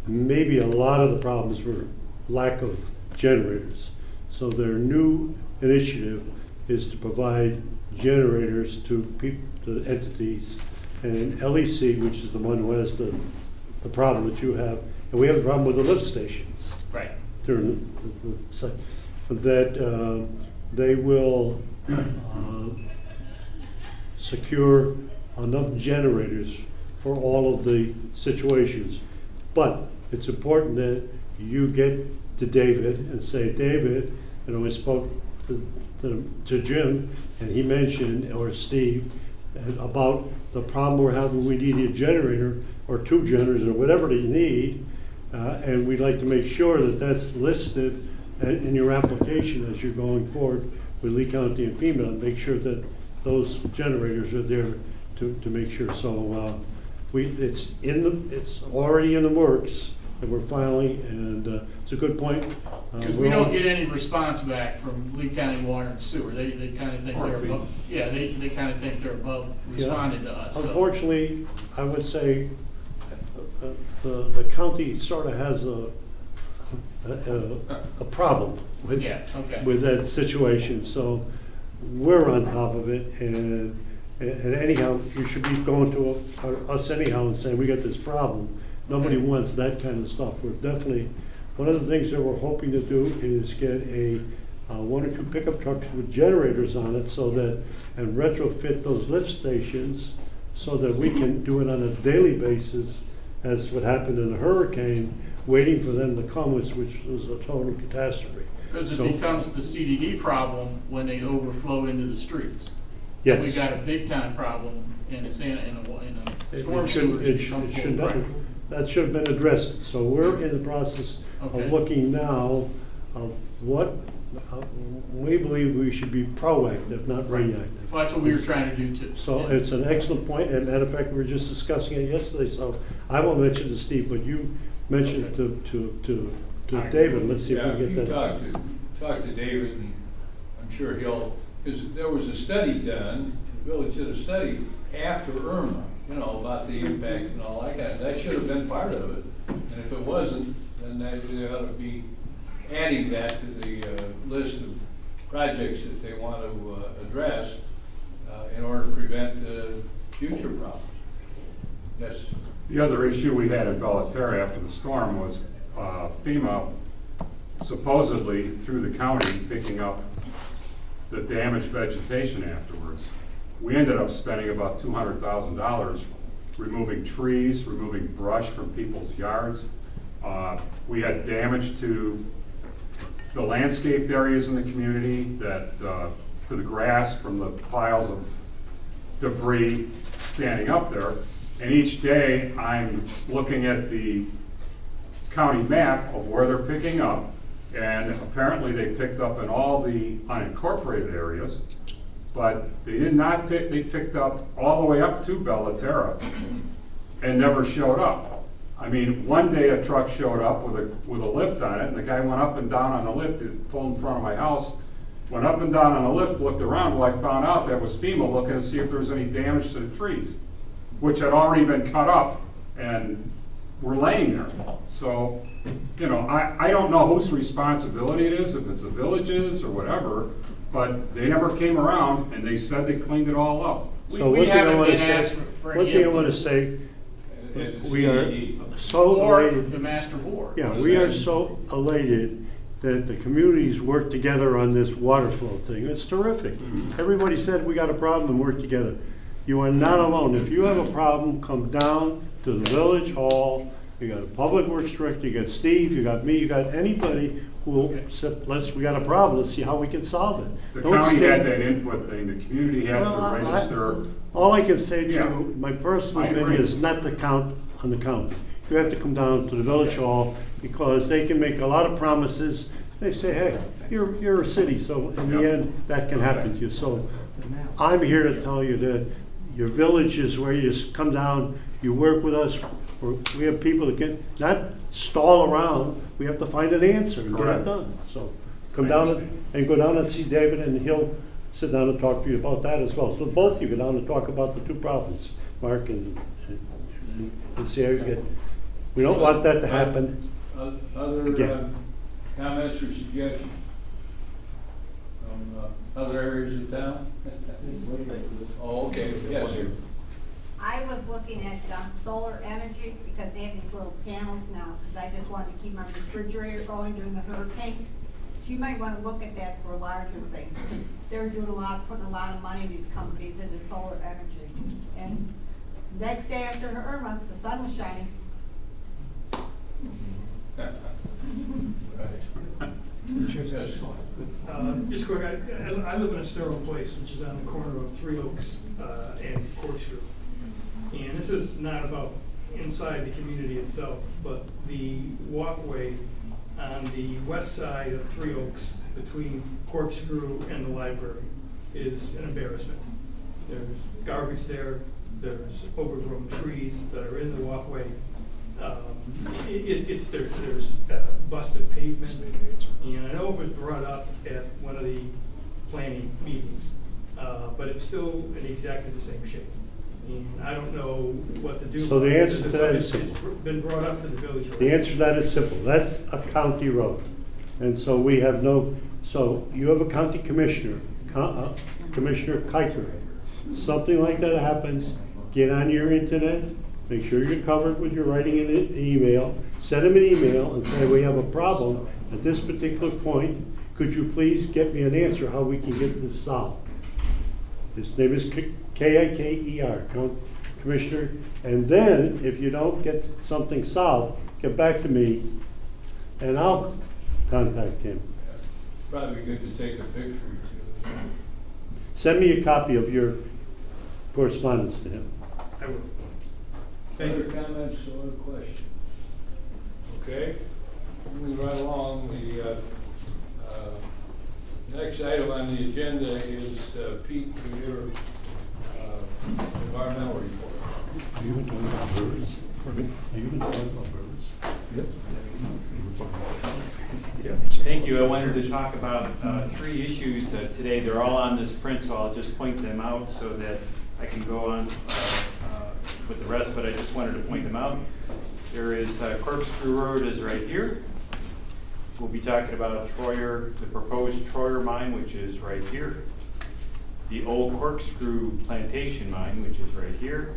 maybe a lot of the problems were lack of generators. So their new initiative is to provide generators to entities, and LEC, which is the one who has the problem that you have, and we have a problem with the lift stations. Right. During that they will secure enough generators for all of the situations. But it's important that you get to David and say, David, you know, I spoke to Jim, and he mentioned, or Steve, about the problem we're having. We need a generator or 2 generators or whatever you need, and we'd like to make sure that that's listed in your application as you're going forward with Lee County and FEMA, and make sure that those generators are there to make sure. So it's already in the works, and we're filing, and it's a good point. Because we don't get any response back from Lee County Water and Sewer. They kind of think they're above, yeah, they kind of think they're above responding to us. Unfortunately, I would say the county sort of has a problem with that situation. So we're on top of it, and anyhow, you should be going to us anyhow and saying, we got this problem. Nobody wants that kind of stuff. We're definitely, one of the things that we're hoping to do is get 1 or 2 pickup trucks with generators on it, so that, and retrofit those lift stations so that we can do it on a daily basis, as what happened in the hurricane, waiting for them to come, which was a total catastrophe. Because it becomes the CDD problem when they overflow into the streets. Yes. We got a big time problem in a storm sewer. That should have been addressed. So we're in the process of looking now of what we believe we should be proactive, not reactive. Well, that's what we were trying to do too. So it's an excellent point, and matter of fact, we were just discussing it yesterday, so I won't mention to Steve, but you mentioned it to David. Let's see if we can get that. Talk to David, and I'm sure because there was a study done, the village did a study after Irma, you know, about the impact and all that kind of, that should have been part of it. And if it wasn't, then they ought to be adding that to the list of projects that they want to address in order to prevent future problems. Yes. The other issue we had in Belterra after the storm was FEMA supposedly through the county picking up the damaged vegetation afterwards. We ended up spending about $200,000 removing trees, removing brush from people's yards. We had damage to the landscaped areas in the community, that to the grass from the piles of debris standing up there. And each day I'm looking at the county map of where they're picking up, and apparently they picked up in all the unincorporated areas, but they did not pick, they picked up all the way up to Belterra and never showed up. I mean, one day a truck showed up with a lift on it, and the guy went up and down on the lift, it pulled in front of my house, went up and down on the lift, looked around. Well, I found out that was FEMA looking to see if there was any damage to the trees, which had already been cut up and were laying there. So, you know, I don't know whose responsibility it is, if it's the village's or whatever, but they never came around, and they said they cleaned it all up. So we haven't been asked for any. One thing I want to say, we are so Or elated. the master board. Yeah, we are so elated that the communities work together on this water flow thing. It's terrific. Everybody said we got a problem and work together. You are not alone. If you have a problem, come down to the village hall. You got a public works director, you got Steve, you got me, you got anybody who will say, we got a problem, let's see how we can solve it. The Don't county stand- had that input thing, the community had Well, to register. all I can say to Yeah. you, my personal I agree. opinion is not to count on the county. You have to come down to the village hall, because they can make a lot of promises. They say, hey, you're a city, so in the end, that can happen to you. So I'm here to tell you that your village is where you just come down, you work with us. We have people that can not stall around, we have to find an answer and get it Correct. done. So come down and go down and see David, and he'll sit down and talk to you about that as well. So both of you go down and talk about the two problems, Mark, and see how you get. We don't want that to happen Other again. comments or suggestions from other areas of town? Oh, okay, yes, sir. I was looking at solar energy, because they have these little panels now, because I just wanted to keep my refrigerator going during the hurricane. So you might want to look at that for larger things, because they're doing putting a lot of money, these companies, into solar energy. And next day after Irma, the sun was shining. Just quick, I live in Estero Place, which is on the corner of Three Oaks and Corkscrew. And this is not about inside the community itself, but the walkway on the west side of Three Oaks between Corkscrew and the library is an embarrassment. There's garbage there, there's overgrown trees that are in the walkway. There's busted pavement, and I know it was brought up at one of the planning meetings, but it's still in exactly the same shape. And I don't know what to do. So the answer because to that it's is simple. been brought up to the village. The answer to that is simple. That's a county road. And so we have so you have a county commissioner, Commissioner Kuckel. Something like that happens, get on your internet, make sure you're covered with your writing in an email, send him an email and say, we have a problem at this particular point. Could you please get me an answer how we can get this solved? His name is K-I-K-E-R, Commissioner. And then, if you don't get something solved, get back to me, and I'll contact him. Probably good to take a picture too. Send me a copy of your correspondence to him. I will. Other comments or questions? Okay, moving right along, the next item on the agenda is Pete, for your environmental report. Are you even talking about birds? Are you even talking about birds? Yep. Yeah. Thank you. I wanted to talk about 3 issues today. They're all on this print, so I'll just point them out so that I can go on with the rest, but I just wanted to point them out. There is Corkscrew Road is right here. We'll be talking about Troyer, the proposed Troyer mine, which is right here. The old Corkscrew Plantation mine, which is right here.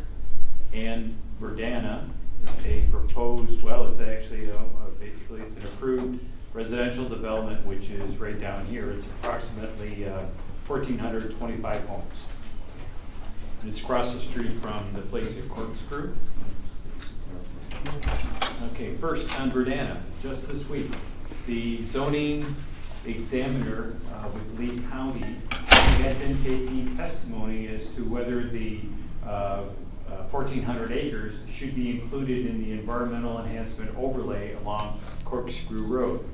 And Verdana, it's a proposed, well, it's actually, basically it's an approved residential development, which is right down here. It's approximately 1,425 homes. And it's across the street from the place at Corkscrew. Okay, first on Verdana, just this week, the zoning examiner with Lee County had been taking testimony as to whether the 1,400 acres should be included in the environmental enhancement overlay along Corkscrew Road.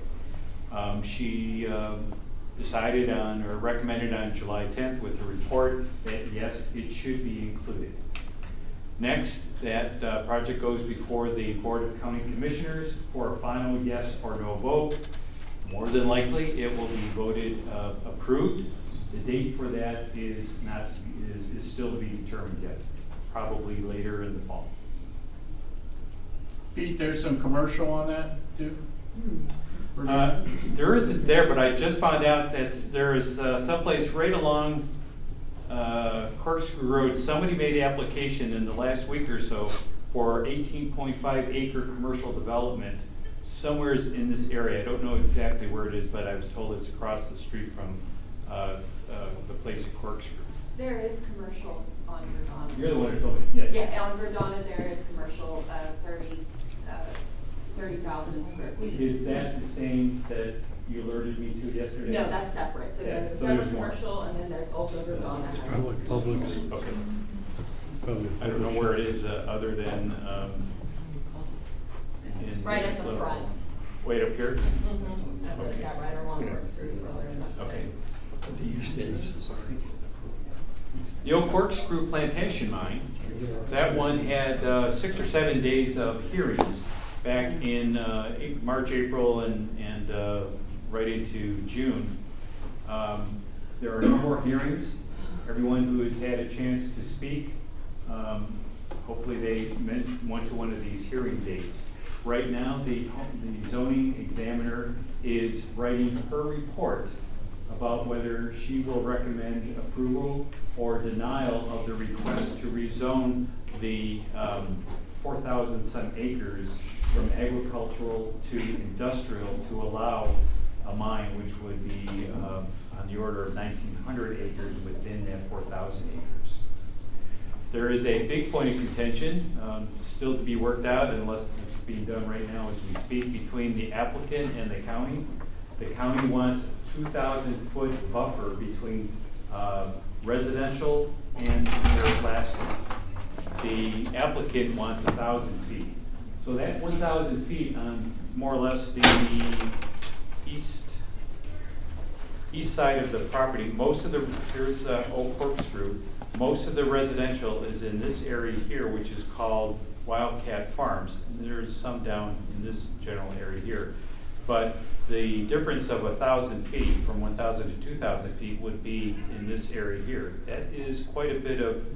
She decided on, or recommended on July 10th with the report that yes, it should be included. Next, that project goes before the Board of County Commissioners for a final yes or no vote. More than likely, it will be voted approved. The date for that is still to be determined yet, probably later in the fall. Pete, there's some commercial on that too? There isn't there, but I just found out that there is someplace right along Corkscrew Road. Somebody made an application in the last week or so for 18.5 acre commercial development somewhere in this area. I don't know exactly where it is, but I was told it's across the street from the place at Corkscrew. There is commercial on Verdana. You're the one who told me, yes. Yeah, on Verdana there is commercial, 30,000 square feet. Is that the same that you alerted me to yesterday? No, that's separate. So Yeah, there's a so separate there's more. commercial, and then there's also Verdana. Okay. I don't know where it is other than in Right this at the little- front. Wait up here? Mm-hmm. Okay. Yeah, right along Corkscrew. Okay. The old Corkscrew Plantation mine, that one had 6 or 7 days of hearings back in March, April, and right into June. There are no more hearings. Everyone who has had a chance to speak, hopefully they went to one of these hearing dates. Right now, the zoning examiner is writing her report about whether she will recommend approval or denial of the request to rezone the 4,000 some acres from agricultural to industrial to allow a mine which would be on the order of 1,900 acres within that 4,000 acres. There is a big point of contention, still to be worked out unless it's being done right now as we speak, between the applicant and the county. The county wants 2,000-foot buffer between residential and their classroom. The applicant wants 1,000 feet. So that 1,000 feet on more or less the east side of the property, most of the, here's Old Corkscrew, most of the residential is in this area here, which is called Wildcat Farms. And there's some down in this general area here. But the difference of 1,000 feet, from 1,000 to 2,000 feet, would be in this area here. That is quite a bit of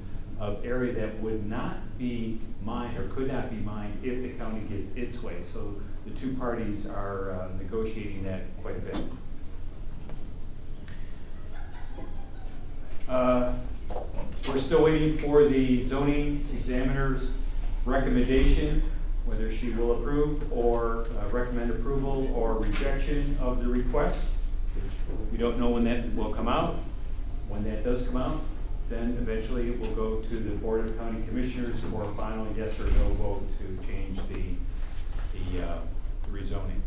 area that would not be mined or could not be mined if the county gets its way. So the two parties are negotiating that quite a bit. We're still waiting for the zoning examiner's recommendation, whether she will approve or recommend approval or rejection of the request. We don't know when that will come out. When that does come out, then eventually it will go to the Board of County Commissioners for a final yes or no vote to change the rezoning.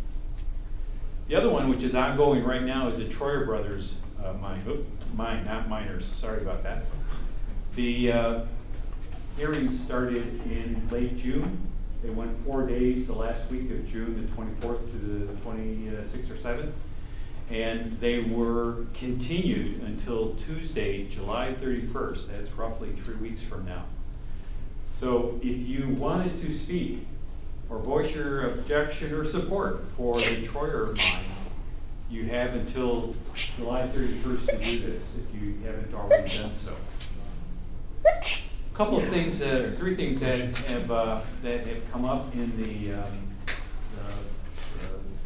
The other one, which is ongoing right now, is the Troyer Brothers mine, not miners, sorry about that. The hearings started in late June. They went 4 days, the last week of June, the 24th to the 26th or 7th. And they were continued until Tuesday, July 31st. That's roughly 3 weeks from now. So if you wanted to speak or voice your objection or support for the Troyer mine, You have until July 31st to do this, if you haven't already done so. A couple of things, three things that have come up in the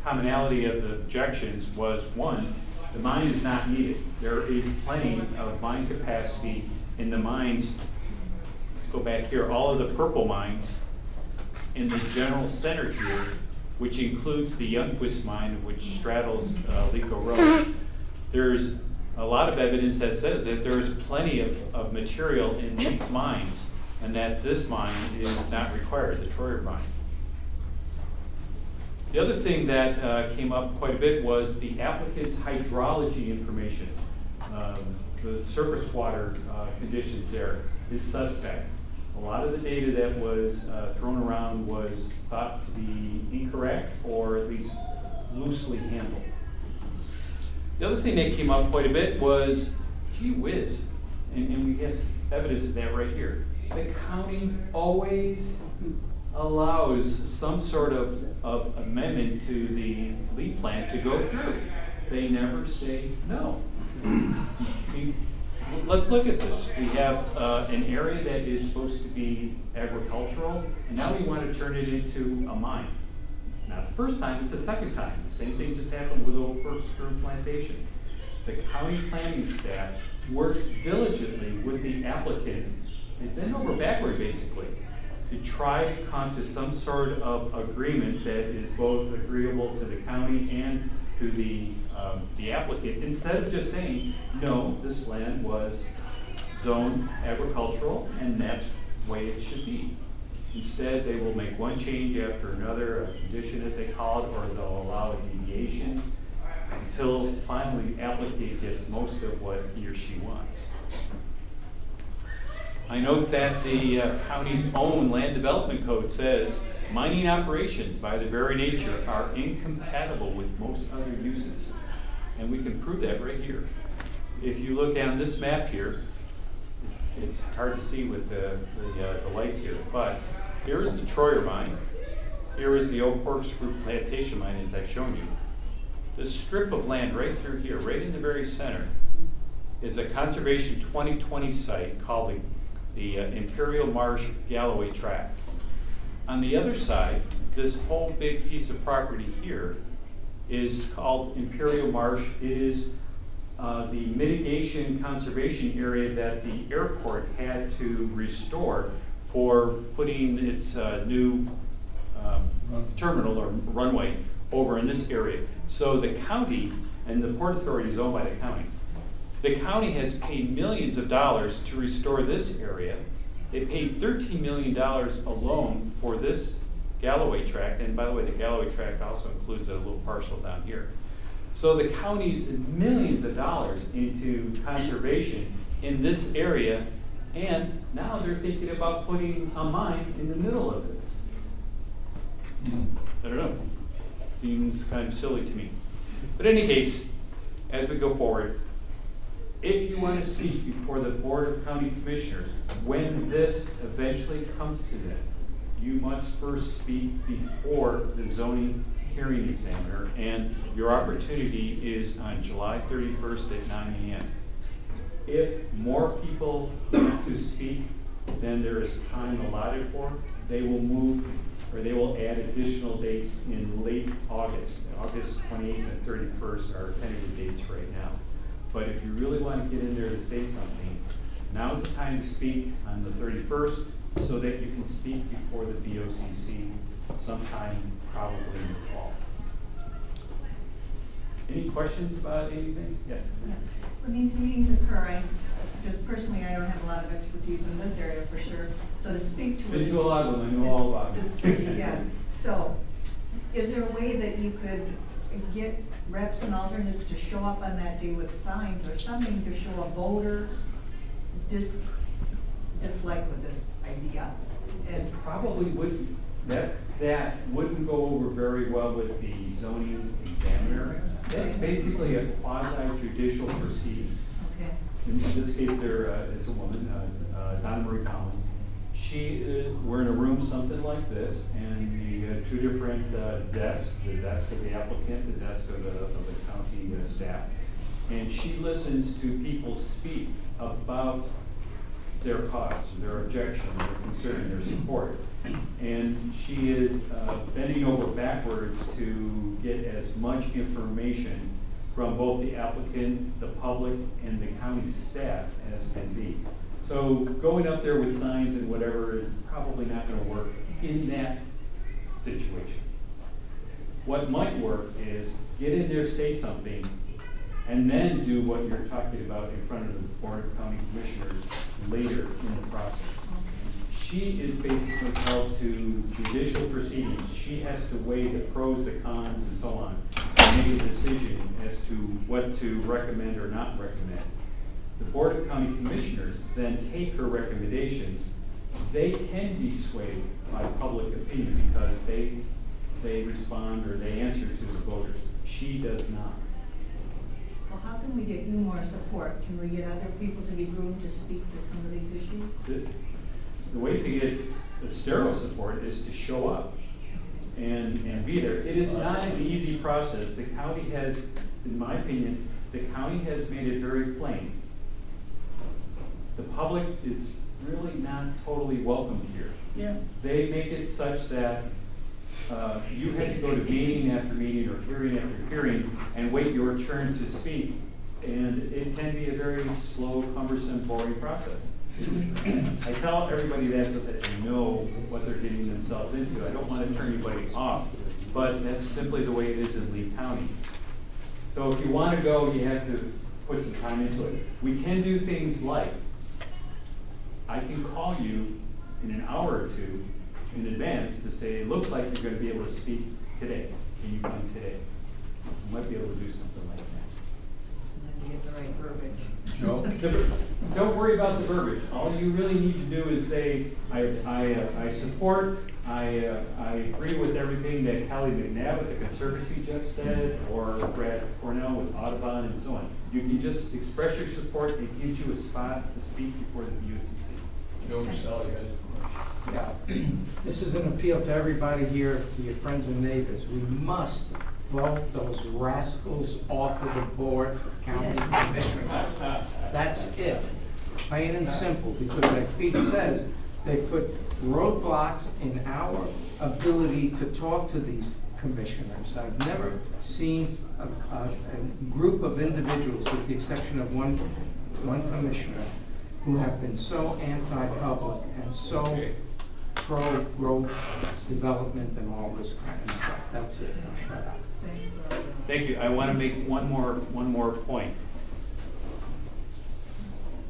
commonality of the objections was, one, the mine is not needed. There is plenty of mine capacity in the mines. Let's go back here. All of the purple mines in the general center here, which includes the Youngquist mine, which straddles Lico Road. There's a lot of evidence that says that there's plenty of material in these mines, and that this mine is not required, the Troyer mine. The other thing that came up quite a bit was the applicant's hydrology information. The surface water conditions there is suspect. A lot of the data that was thrown around was thought to be incorrect, or at least loosely handled. The other thing that came up quite a bit was, gee whiz, and we have evidence of that right here. The county always allows some sort of amendment to the lead plan to go through. They never say no. Let's look at this. We have an area that is supposed to be agricultural, and now we want to turn it into a mine. Not the first time, it's the second time. The same thing just happened with Old Corkscrew Plantation. The county planning staff works diligently with the applicant, and bend over backward basically, to try to come to some sort of agreement that is both agreeable to the county and to the applicant, instead of just saying, no, this land was zoned agricultural and that's the way it should be. Instead, they will make one change after another, a condition as they call it, or they'll allow a deviation until finally the applicant gets most of what he or she wants. I note that the county's own land development code says mining operations by their very nature are incompatible with most other uses. And we can prove that right here. If you look on this map here, it's hard to see with the lights here, but here is the Troyer mine. Here is the Old Corkscrew Plantation mine, as I've shown you. This strip of land right through here, right in the very center, is a Conservation 2020 site called the Imperial Marsh Galloway Tract. On the other side, this whole big piece of property here is called Imperial Marsh. It is the mitigation conservation area that the airport had to restore for putting its new terminal or runway over in this area. So the county, and the Port Authority is owned by the county. The county has paid millions of dollars to restore this area. They paid $13 million alone for this Galloway tract, and by the way, the Galloway tract also includes a little parcel down here. So the county's millions of dollars into conservation in this area, and now they're thinking about putting a mine in the middle of this. I don't know, seems kind of silly to me. But in any case, as we go forward, if you want to speak before the Board of County Commissioners, when this eventually comes to that, you must first speak before the zoning hearing examiner, and your opportunity is on July 31st at 9 a.m. If more people want to speak than there is time allotted for, they will move, or they will add additional dates in late August. August 28th and 31st are tentative dates right now. But if you really want to get in there to say something, now's the time to speak on the 31st so that you can speak before the BOCC sometime probably in the fall. Any questions about anything? Yes? When these meetings occur, just personally, I don't have a lot of expertise in this area for sure, so to speak to it. Been to a lot of them, I know all about it. Yeah, so is there a way that you could get reps and alternates to show up on that day with signs or something to show a voter dislike with this idea? And probably wouldn't, that wouldn't go over very well with the zoning examiner. That's basically a quasi-judicial proceeding. Okay. In this case, there is a woman, Donna Marie Collins. We're in a room something like this, and we got two different desks, the desk of the applicant, the desk of the county staff. And she listens to people speak about their cause, their objection, their concern, their support. And she is bending over backwards to get as much information from both the applicant, the public, and the county staff as can be. So going up there with signs and whatever is probably not going to work in that situation. What might work is get in there, say something, and then do what you're talking about in front of the Board of County Commissioners later in the process. She is basically held to judicial proceedings. She has to weigh the pros, the cons, and so on, and make a decision as to what to recommend or not recommend. The Board of County Commissioners then take her recommendations. They can be swayed by public opinion because they respond or they answer to the voters. She does not. Well, how can we get you more support? Can we get other people to be groomed to speak to some of these issues? The way to get Estero support is to show up and be there. It is not an easy process. The county has, in my opinion, the county has made it very plain. The public is really not totally welcomed here. Yeah. They make it such that you had to go to meeting after meeting or hearing after hearing and wait your turn to speak. And it can be a very slow, cumbersome, boring process. I tell everybody that so that they know what they're getting themselves into. I don't want to turn anybody off, but that's simply the way it is in Lee County. So if you want to go, you have to put some time into it. We can do things like, I can call you in an hour or two in advance to say, it looks like you're going to be able to speak today. Can you come today? You might be able to do something like that. And then you get the right verbiage. Don't worry about the verbiage. All you really need to do is say, I support, I agree with everything that Kelly McNabb with the Conservancy just said, or Brad Cornell with Audubon and so on. You can just express your support. It gives you a spot to speak before the BUCC. Joe Sally has a Yeah. This is an appeal to everybody here, to your friends and neighbors. We must vote those rascals off of the board for county commissioners. That's it. Plain and simple, because like Pete says, they put roadblocks in our ability to talk to these commissioners. I've never seen a group of individuals, with the exception of one commissioner, who have been so anti-public and so pro-growth development and all this kind of stuff. That's it. I'll shut up. Thank you. I want to make one more point.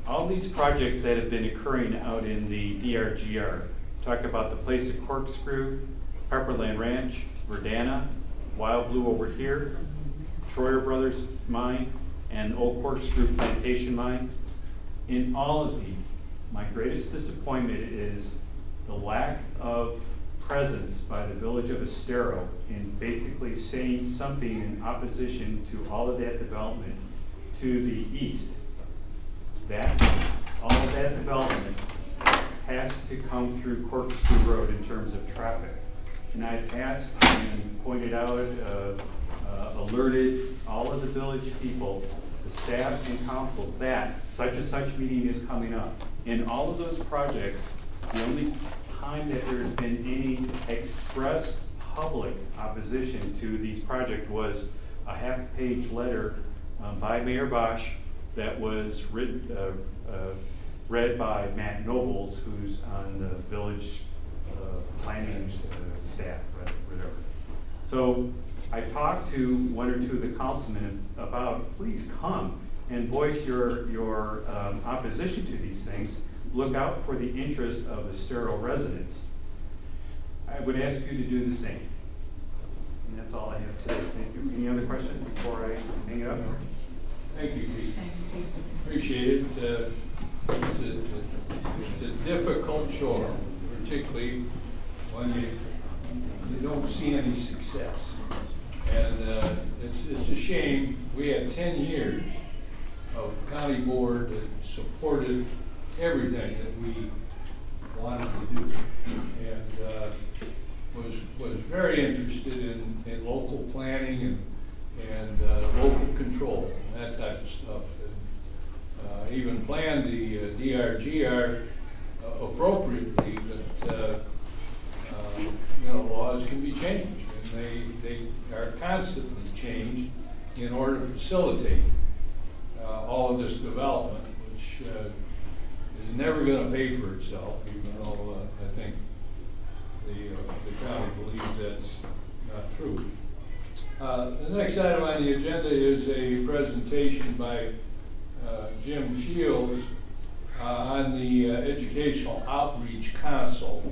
All these projects that have been occurring out in the DRGR, talk about the place at Corkscrew, Pepperland Ranch, Verdana, Wild Blue over here, Troyer Brothers Mine, and Old Corkscrew Plantation Mine. In all of these, my greatest disappointment is the lack of presence by the village of Estero in basically saying something in opposition to all of that development to the east. All of that development has to come through Corkscrew Road in terms of traffic. And I've asked and pointed out, alerted all of the village people, the staff and council, that such and such meeting is coming up. In all of those projects, the only time that there's been any expressed public opposition to these projects was a half-page letter by Mayor Bosch that was read by Matt Nobles, who's on the village planning staff, right, whatever. So I talked to one or two of the councilmen about, please come and voice your opposition to these things. Look out for the interest of the Estero residents. I would ask you to do the same. And that's all I have today. Thank you. Any other questions before I hang it up? Thank you, Pete. Appreciate it. It's a difficult chore, particularly when you don't see any success. And it's a shame. We had 10 years of county board that supported everything wanted to do. And was very interested in local planning and local control, and that type of stuff. And even planned the DRGR appropriately, but laws can be changed, and they are constantly changed in order to facilitate all of this development, which is never going to pay for itself, even though I think the county believes that's not true. The next item on the agenda is a presentation by Jim Shields on the Educational Outreach Council.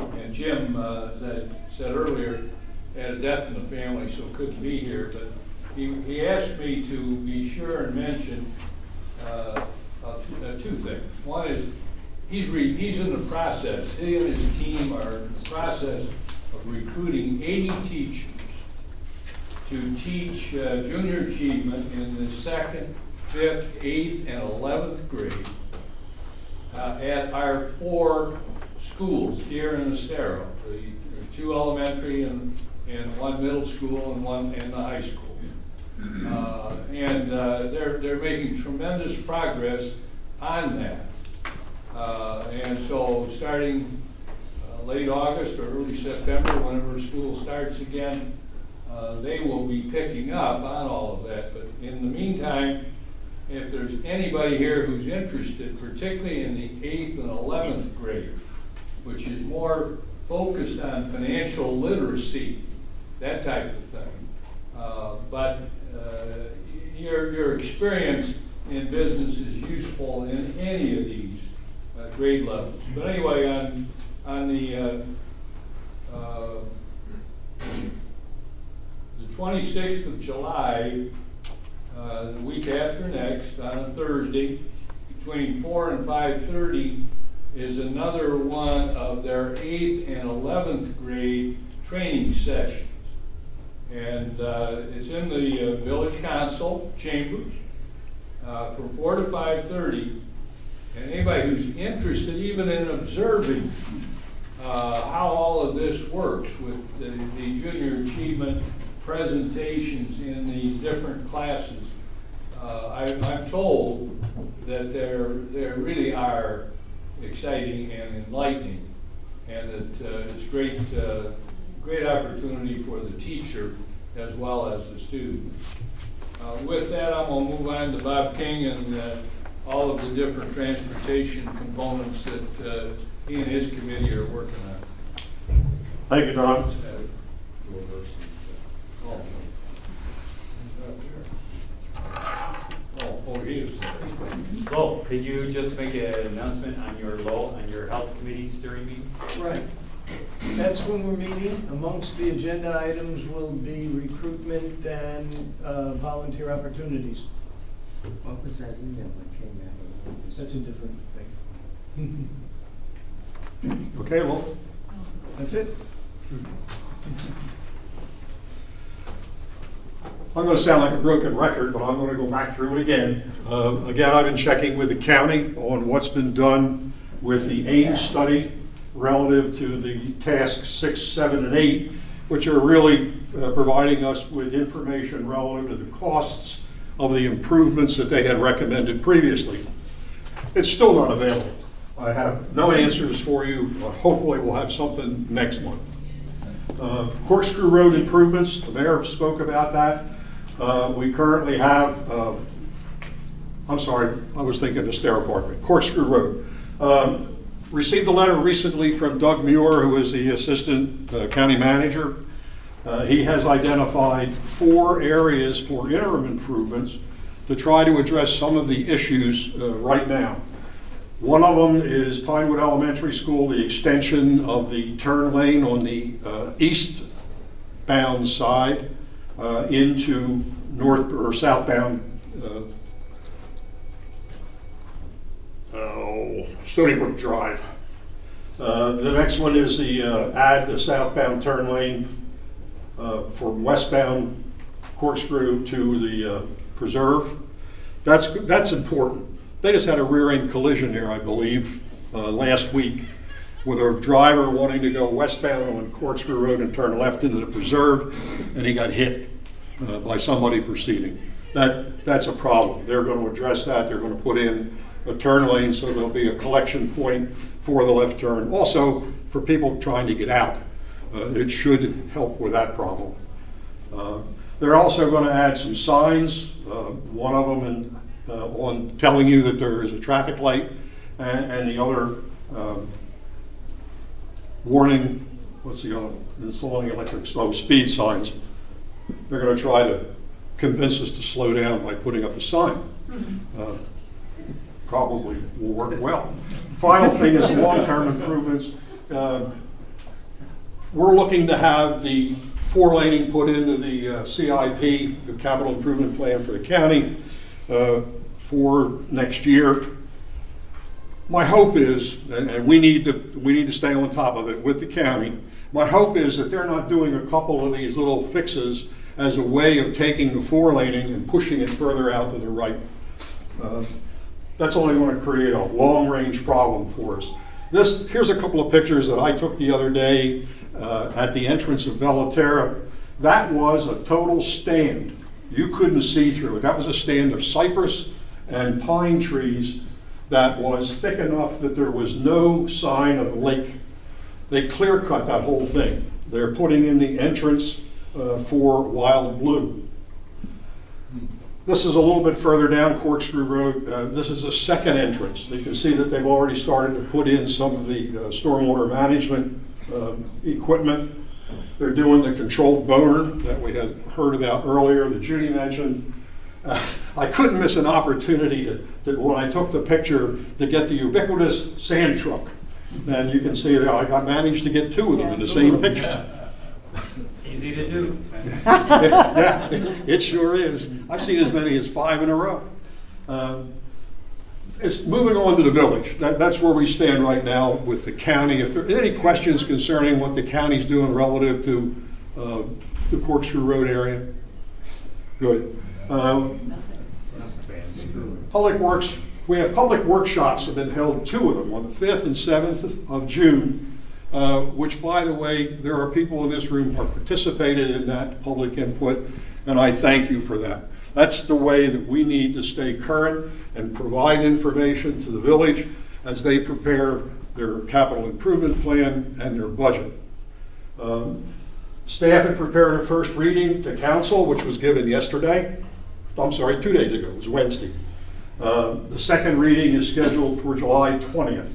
And Jim, as I said earlier, had a death in the family, so couldn't be here, but he asked me to be sure and mention two things. One is he's in the process, he and his team are in the process of recruiting 80 teachers to teach junior achievement in the 2nd, 5th, 8th, and 11th grade at our 4 schools here in Estero, the 2 elementary and 1 middle school and the high school. And they're making tremendous progress on that. And so starting late August or early September, whenever school starts again, they will be picking up on all of that. But in the meantime, if there's anybody here who's interested, particularly in the 8th and 11th grade, which is more focused on financial literacy, that type of thing. But your experience in business is useful in any of these grade levels. But anyway, on the 26th of July, the week after next, on a Thursday, between 4 and 5:30, is another one of their 8th and 11th grade training sessions. And it's in the Village Council chambers from 4 to 5:30. And anybody who's interested even in observing how all of this works with the junior achievement presentations in these different classes, I'm told that they really are exciting and enlightening, and that it's great opportunity for the teacher as well as the student. With that, I'm going to move on to Bob King and all of the different transportation components that he and his committee are working on. Thank you, Don. Well, could you just make an announcement on your health committee steering meeting? Right. That's when we're meeting. Amongst the agenda items will be recruitment and volunteer opportunities. What was that email that came out? That's a different thing. Okay, well, That's it. I'm going to sound like a broken record, but I'm going to go back through it again. Again, I've been checking with the county on what's been done with the AIM study relative to the tasks 6, 7, and 8, which are really providing us with information relative to the costs of the improvements that they had recommended previously. It's still not available. I have no answers for you. Hopefully we'll have something next month. Corkscrew Road improvements, the mayor spoke about that. We currently have, I'm sorry, I was thinking of Sterile Parkway, Corkscrew Road. Received a letter recently from Doug Muir, who is the assistant county manager. He has identified 4 areas for interim improvements to try to address some of the issues right now. One of them is Pinewood Elementary School, the extension of the turn lane on the eastbound side into north or southbound Stony Brook Drive. The next one is the add the southbound turn lane from westbound Corkscrew to the Preserve. That's important. They just had a rear-end collision there, I believe, last week. with a driver wanting to go westbound on Corkscrew Road and turn left into the preserve, and he got hit by somebody proceeding. That's a problem. They're going to address that. They're going to put in a turn lane so there'll be a collection point for the left turn. Also, for people trying to get out, it should help with that problem. They're also going to add some signs, one of them on telling you that there is a traffic light, and the other warning, what's the other one? Installing electric speed signs. They're going to try to convince us to slow down by putting up a sign. Probably will work well. Final thing is long-term improvements. We're looking to have the 4-laning put into the CIP, the Capital Improvement Plan for the county, for next year. My hope is, and we need to stay on top of it with the county, my hope is that they're not doing a couple of these little fixes as a way of taking the 4-laning and pushing it further out to the right. That's only going to create a long-range problem for us. Here's a couple of pictures that I took the other day at the entrance of Estero. That was a total stand. You couldn't see through it. That was a stand of cypress and pine trees that was thick enough that there was no sign of a lake. They clear-cut that whole thing. They're putting in the entrance for Wild Blue. This is a little bit further down Corkscrew Road. This is a second entrance. You can see that they've already started to put in some of the stormwater management equipment. They're doing the controlled burn that we had heard about earlier, that Judy mentioned. I couldn't miss an opportunity to when I took the picture, to get the ubiquitous sand truck. And you can see that I managed to get 2 of them in the same picture. Easy to do. Yeah, it sure is. I've seen as many as 5 in a row. It's moving on to the village. That's where we stand right now with the county. If there are any questions concerning what the county's doing relative to the Corkscrew Road area, good. Public Works, we have public workshops have been held, 2 of them, on the 5th and 7th of June, which, by the way, there are people in this room who have participated in that public input, and I thank you for that. That's the way that we need to stay current and provide information to the village as they prepare their capital improvement plan and their budget. Staff had prepared a first reading to council, which was given yesterday. I'm sorry, 2 days ago. It was Wednesday. The second reading is scheduled for July 20th.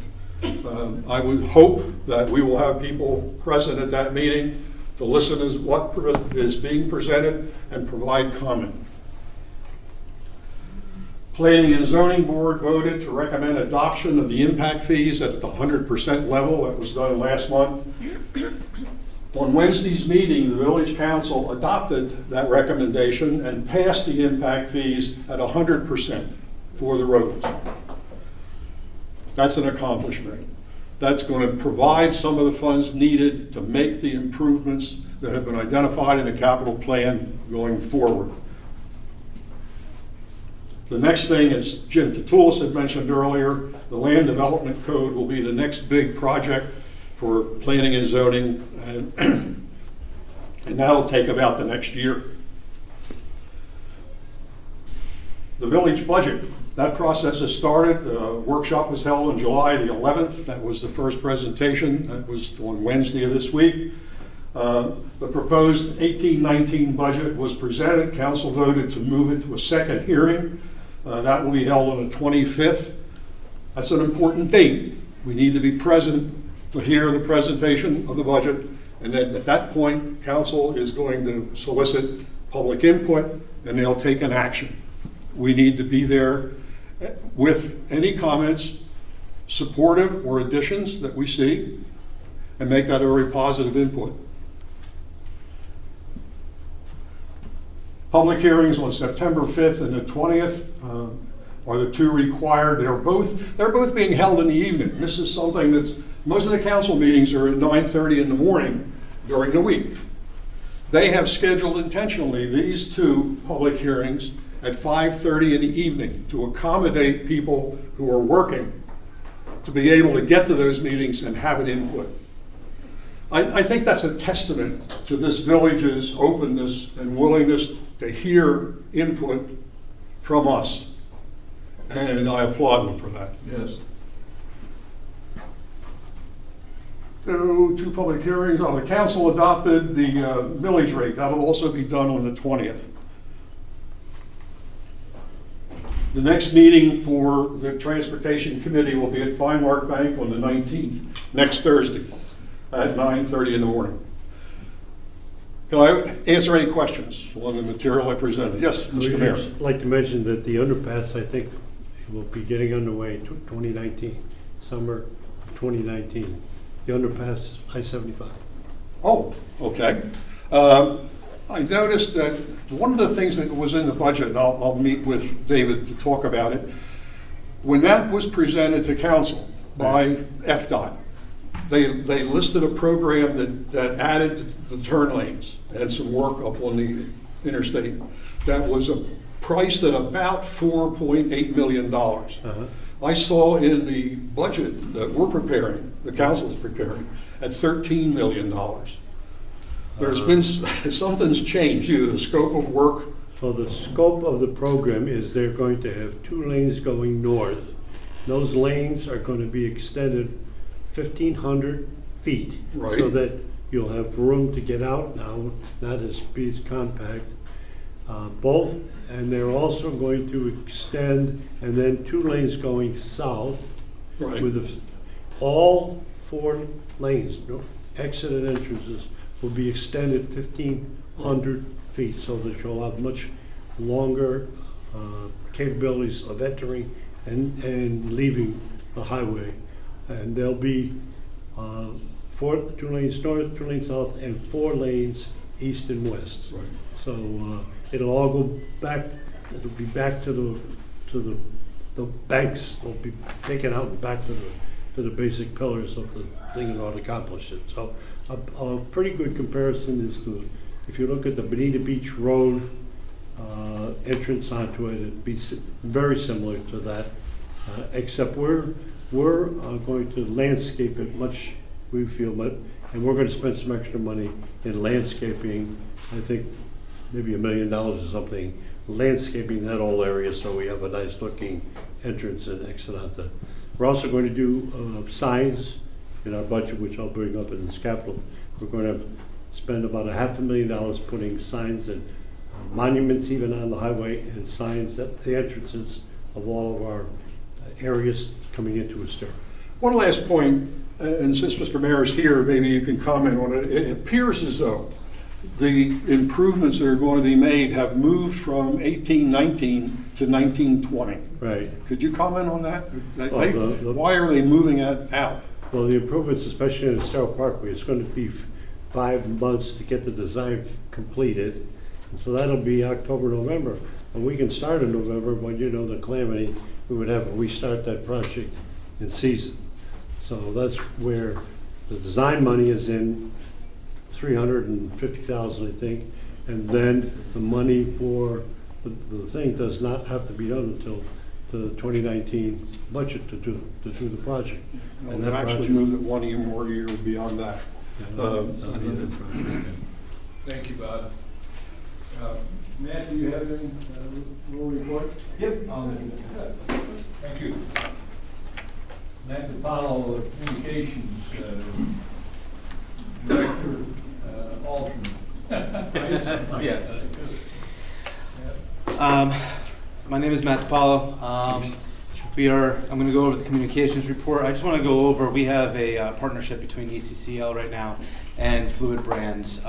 I would hope that we will have people present at that meeting to listen to what is being presented and provide comment. Planning and Zoning Board voted to recommend adoption of the impact fees at the 100% level. That was done last month. On Wednesday's meeting, the Village Council adopted that recommendation and passed the impact fees at 100% for the roads. That's an accomplishment. That's going to provide some of the funds needed to make the improvements that have been identified in the capital plan going forward. The next thing, as Jim Tatulis had mentioned earlier, the Land Development Code will be the next big project for planning and zoning, and that'll take about the next year. The village budget, that process has started. The workshop was held on July the 11th. That was the first presentation. That was on Wednesday of this week. The proposed 18-19 budget was presented. Council voted to move it to a second hearing. That will be held on the 25th. That's an important date. We need to be present to hear the presentation of the budget, and then at that point, council is going to solicit public input, and they'll take an action. We need to be there with any comments, supportive or additions that we see, and make that a very positive input. Public hearings on September 5th and the 20th are the 2 required. They're both being held in the evening. This is something that's, most of the council meetings are at 9:30 in the morning during the week. They have scheduled intentionally these 2 public hearings at 5:30 in the evening to accommodate people who are working to be able to get to those meetings and have an input. I think that's a testament to this village's openness and willingness to hear input from us. And I applaud them for that. Yes. So, 2 public hearings. The council adopted the millage rate. That'll also be done on the 20th. The next meeting for the Transportation Committee will be at Fine Mark Bank on the 19th, next Thursday, at 9:30 in the morning. Can I answer any questions on the material I presented? Yes, Mr. Mayor. I'd like to mention that the underpass, I think, will be getting underway in 2019, summer of 2019. The underpass, I-75. Oh, okay. I noticed that one of the things that was in the budget, and I'll meet with David to talk about it, when that was presented to council by FDOT, they listed a program that added the turn lanes and some work up on the interstate that was priced at about $4.8 million. I saw in the budget that we're preparing, the council's preparing, at $13 million. There's been, something's changed, either the scope of work. So the scope of the program is they're going to have 2 lanes going north. Those lanes are going to be extended 1,500 feet. Right. So that you'll have room to get out now, not as compact. Both, and they're also going to extend, and then 2 lanes going south. Right. With all 4 lanes, no exit and entrances, will be extended 1,500 feet, so that you'll have much longer capabilities of entering and leaving the highway. And there'll be 2 lanes north, 2 lanes south, and 4 lanes east and west. Right. So it'll all go back. It'll be back to the banks. Will be taken out and back to the basic pillars of the thing in order to accomplish it. So a pretty good comparison is if you look at the Bonita Beach Road entrance onto it, it'd be very similar to that, except we're going to landscape it much, we feel, and we're going to spend some extra money in landscaping. I think maybe $1 million or something, landscaping that whole area so we have a nice looking entrance and exit onto. We're also going to do signs in our budget, which I'll bring up in this capital. We're going to spend about $500,000 putting signs and monuments even on the highway and signs at the entrances of all of our areas coming into Estero. One last point, and since Mr. Mayor is here, maybe you can comment on it. It appears as though the improvements that are going to be made have moved from 1819 to 1920. Right. Could you comment on that? Why are they moving it out? Well, the improvements, especially in the Sterile Parkway, it's going to be 5 months to get the design completed. And so that'll be October, November. And we can start in November, but you know the calamity we would have if we start that project in season. So that's where the design money is in, $350,000, I think. And then the money for the thing does not have to be done until the 2019 budget to do the project. No, and they've that actually project, moved it 1 more year beyond that. Thank you, Bob. Matt, do you have any little report? Yep. Thank you. Matt DiPaolo, Communications Director, alternate. Yes. My name is Matt DiPaolo. I'm going to go over the communications report. I just want to go over, we have a partnership between ECCL right now and Fluid Brands,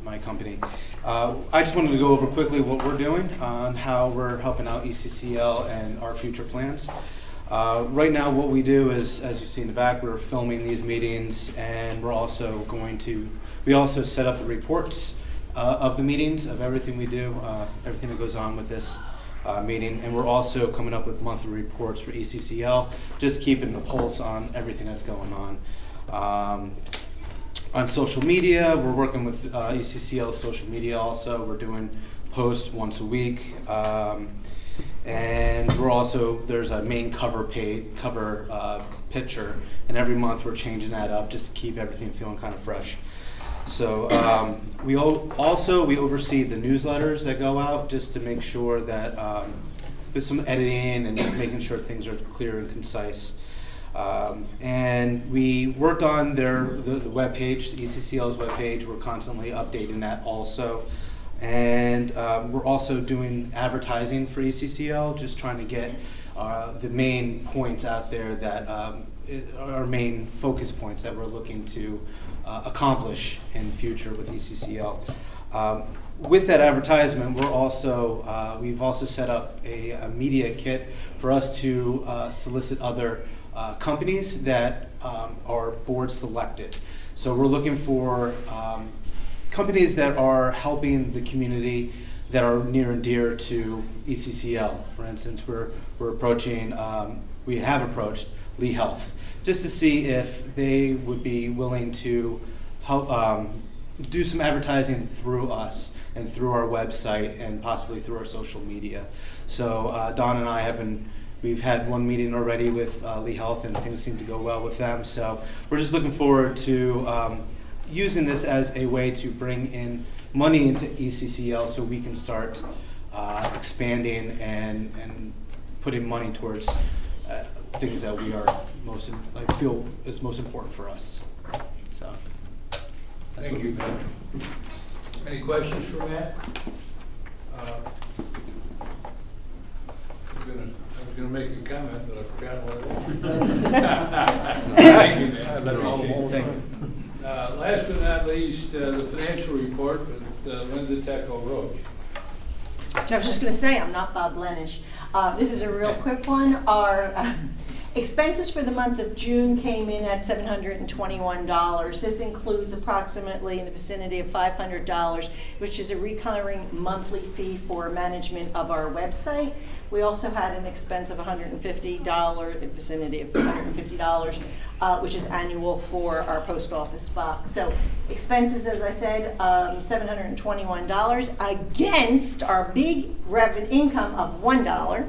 my company. I just wanted to go over quickly what we're doing on how we're helping out ECCL and our future plans. Right now what we do is, as you see in the back, we're filming these meetings, and we're also we also set up the reports of the meetings, of everything we do, everything that goes on with this meeting, and we're also coming up with monthly reports for ECCL, just keeping the pulse on everything that's going on. On social media, we're working with ECCL social media also. We're doing posts once a week. And there's a main cover picture, and every month we're changing that up just to keep everything feeling kind of fresh. So we oversee the newsletters that go out just to make sure that there's some editing and just making sure things are clear and concise. And we worked on the webpage, the ECCL's webpage. We're constantly updating that also. And we're also doing advertising for ECCL, just trying to get the main points out there that are main focus points that we're looking to accomplish in the future with ECCL. With that advertisement, we've also set up a media kit for us to solicit other companies that are board selected. So we're looking for companies that are helping the community that are near and dear to ECCL. For instance, we have approached Lee Health just to see if they would be willing to help do some advertising through us and through our website and possibly through our social media. So Don and I we've had one meeting already with Lee Health, and things seem to go well with them. So we're just looking forward to using this as a way to bring in money into ECCL so we can start expanding and putting money towards things that we feel is most important for us. So, Thank you, Matt. Any questions for Matt? I was going to make a comment, but I forgot what it was. Thank you, Matt. Last but not least, the financial report with Linda Tecco-Roach. I was just going to say, I'm not Bob Lenish. This is a real quick one. Our expenses for the month of June came in at $721. This includes approximately in the vicinity of $500, which is a recurring monthly fee for management of our website. We also had an expense of $150, in the vicinity of $150, which is annual for our post office box. So expenses, as I said, $721 against our big revenue income of $1.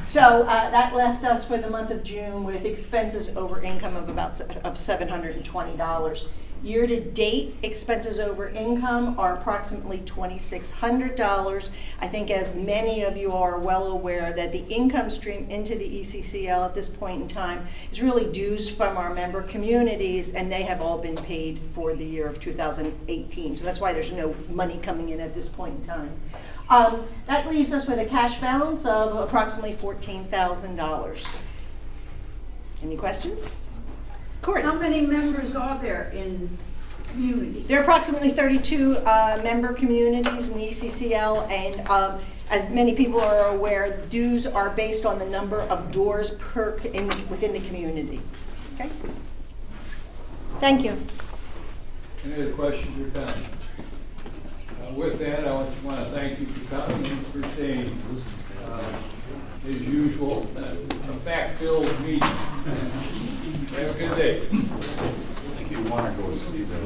So that left us for the month of June with expenses over income of $720. Year-to-date expenses over income are approximately $2,600. I think as many of you are well aware that the income stream into the ECCL at this point in time is really dues from our member communities, and they have all been paid for the year of 2018. So that's why there's no money coming in at this point in time. That leaves us with a cash balance of approximately $14,000. Any questions? Corey. How many members are there in communities? There are approximately 32 member communities in the ECCL, and as many people are aware, dues are based on the number of doors within the community. Okay? Thank you. Any other questions or comments? With that, I want to thank you for coming and for staying. As usual, a fact-filled meeting. Have a good day. I think you want to go see that.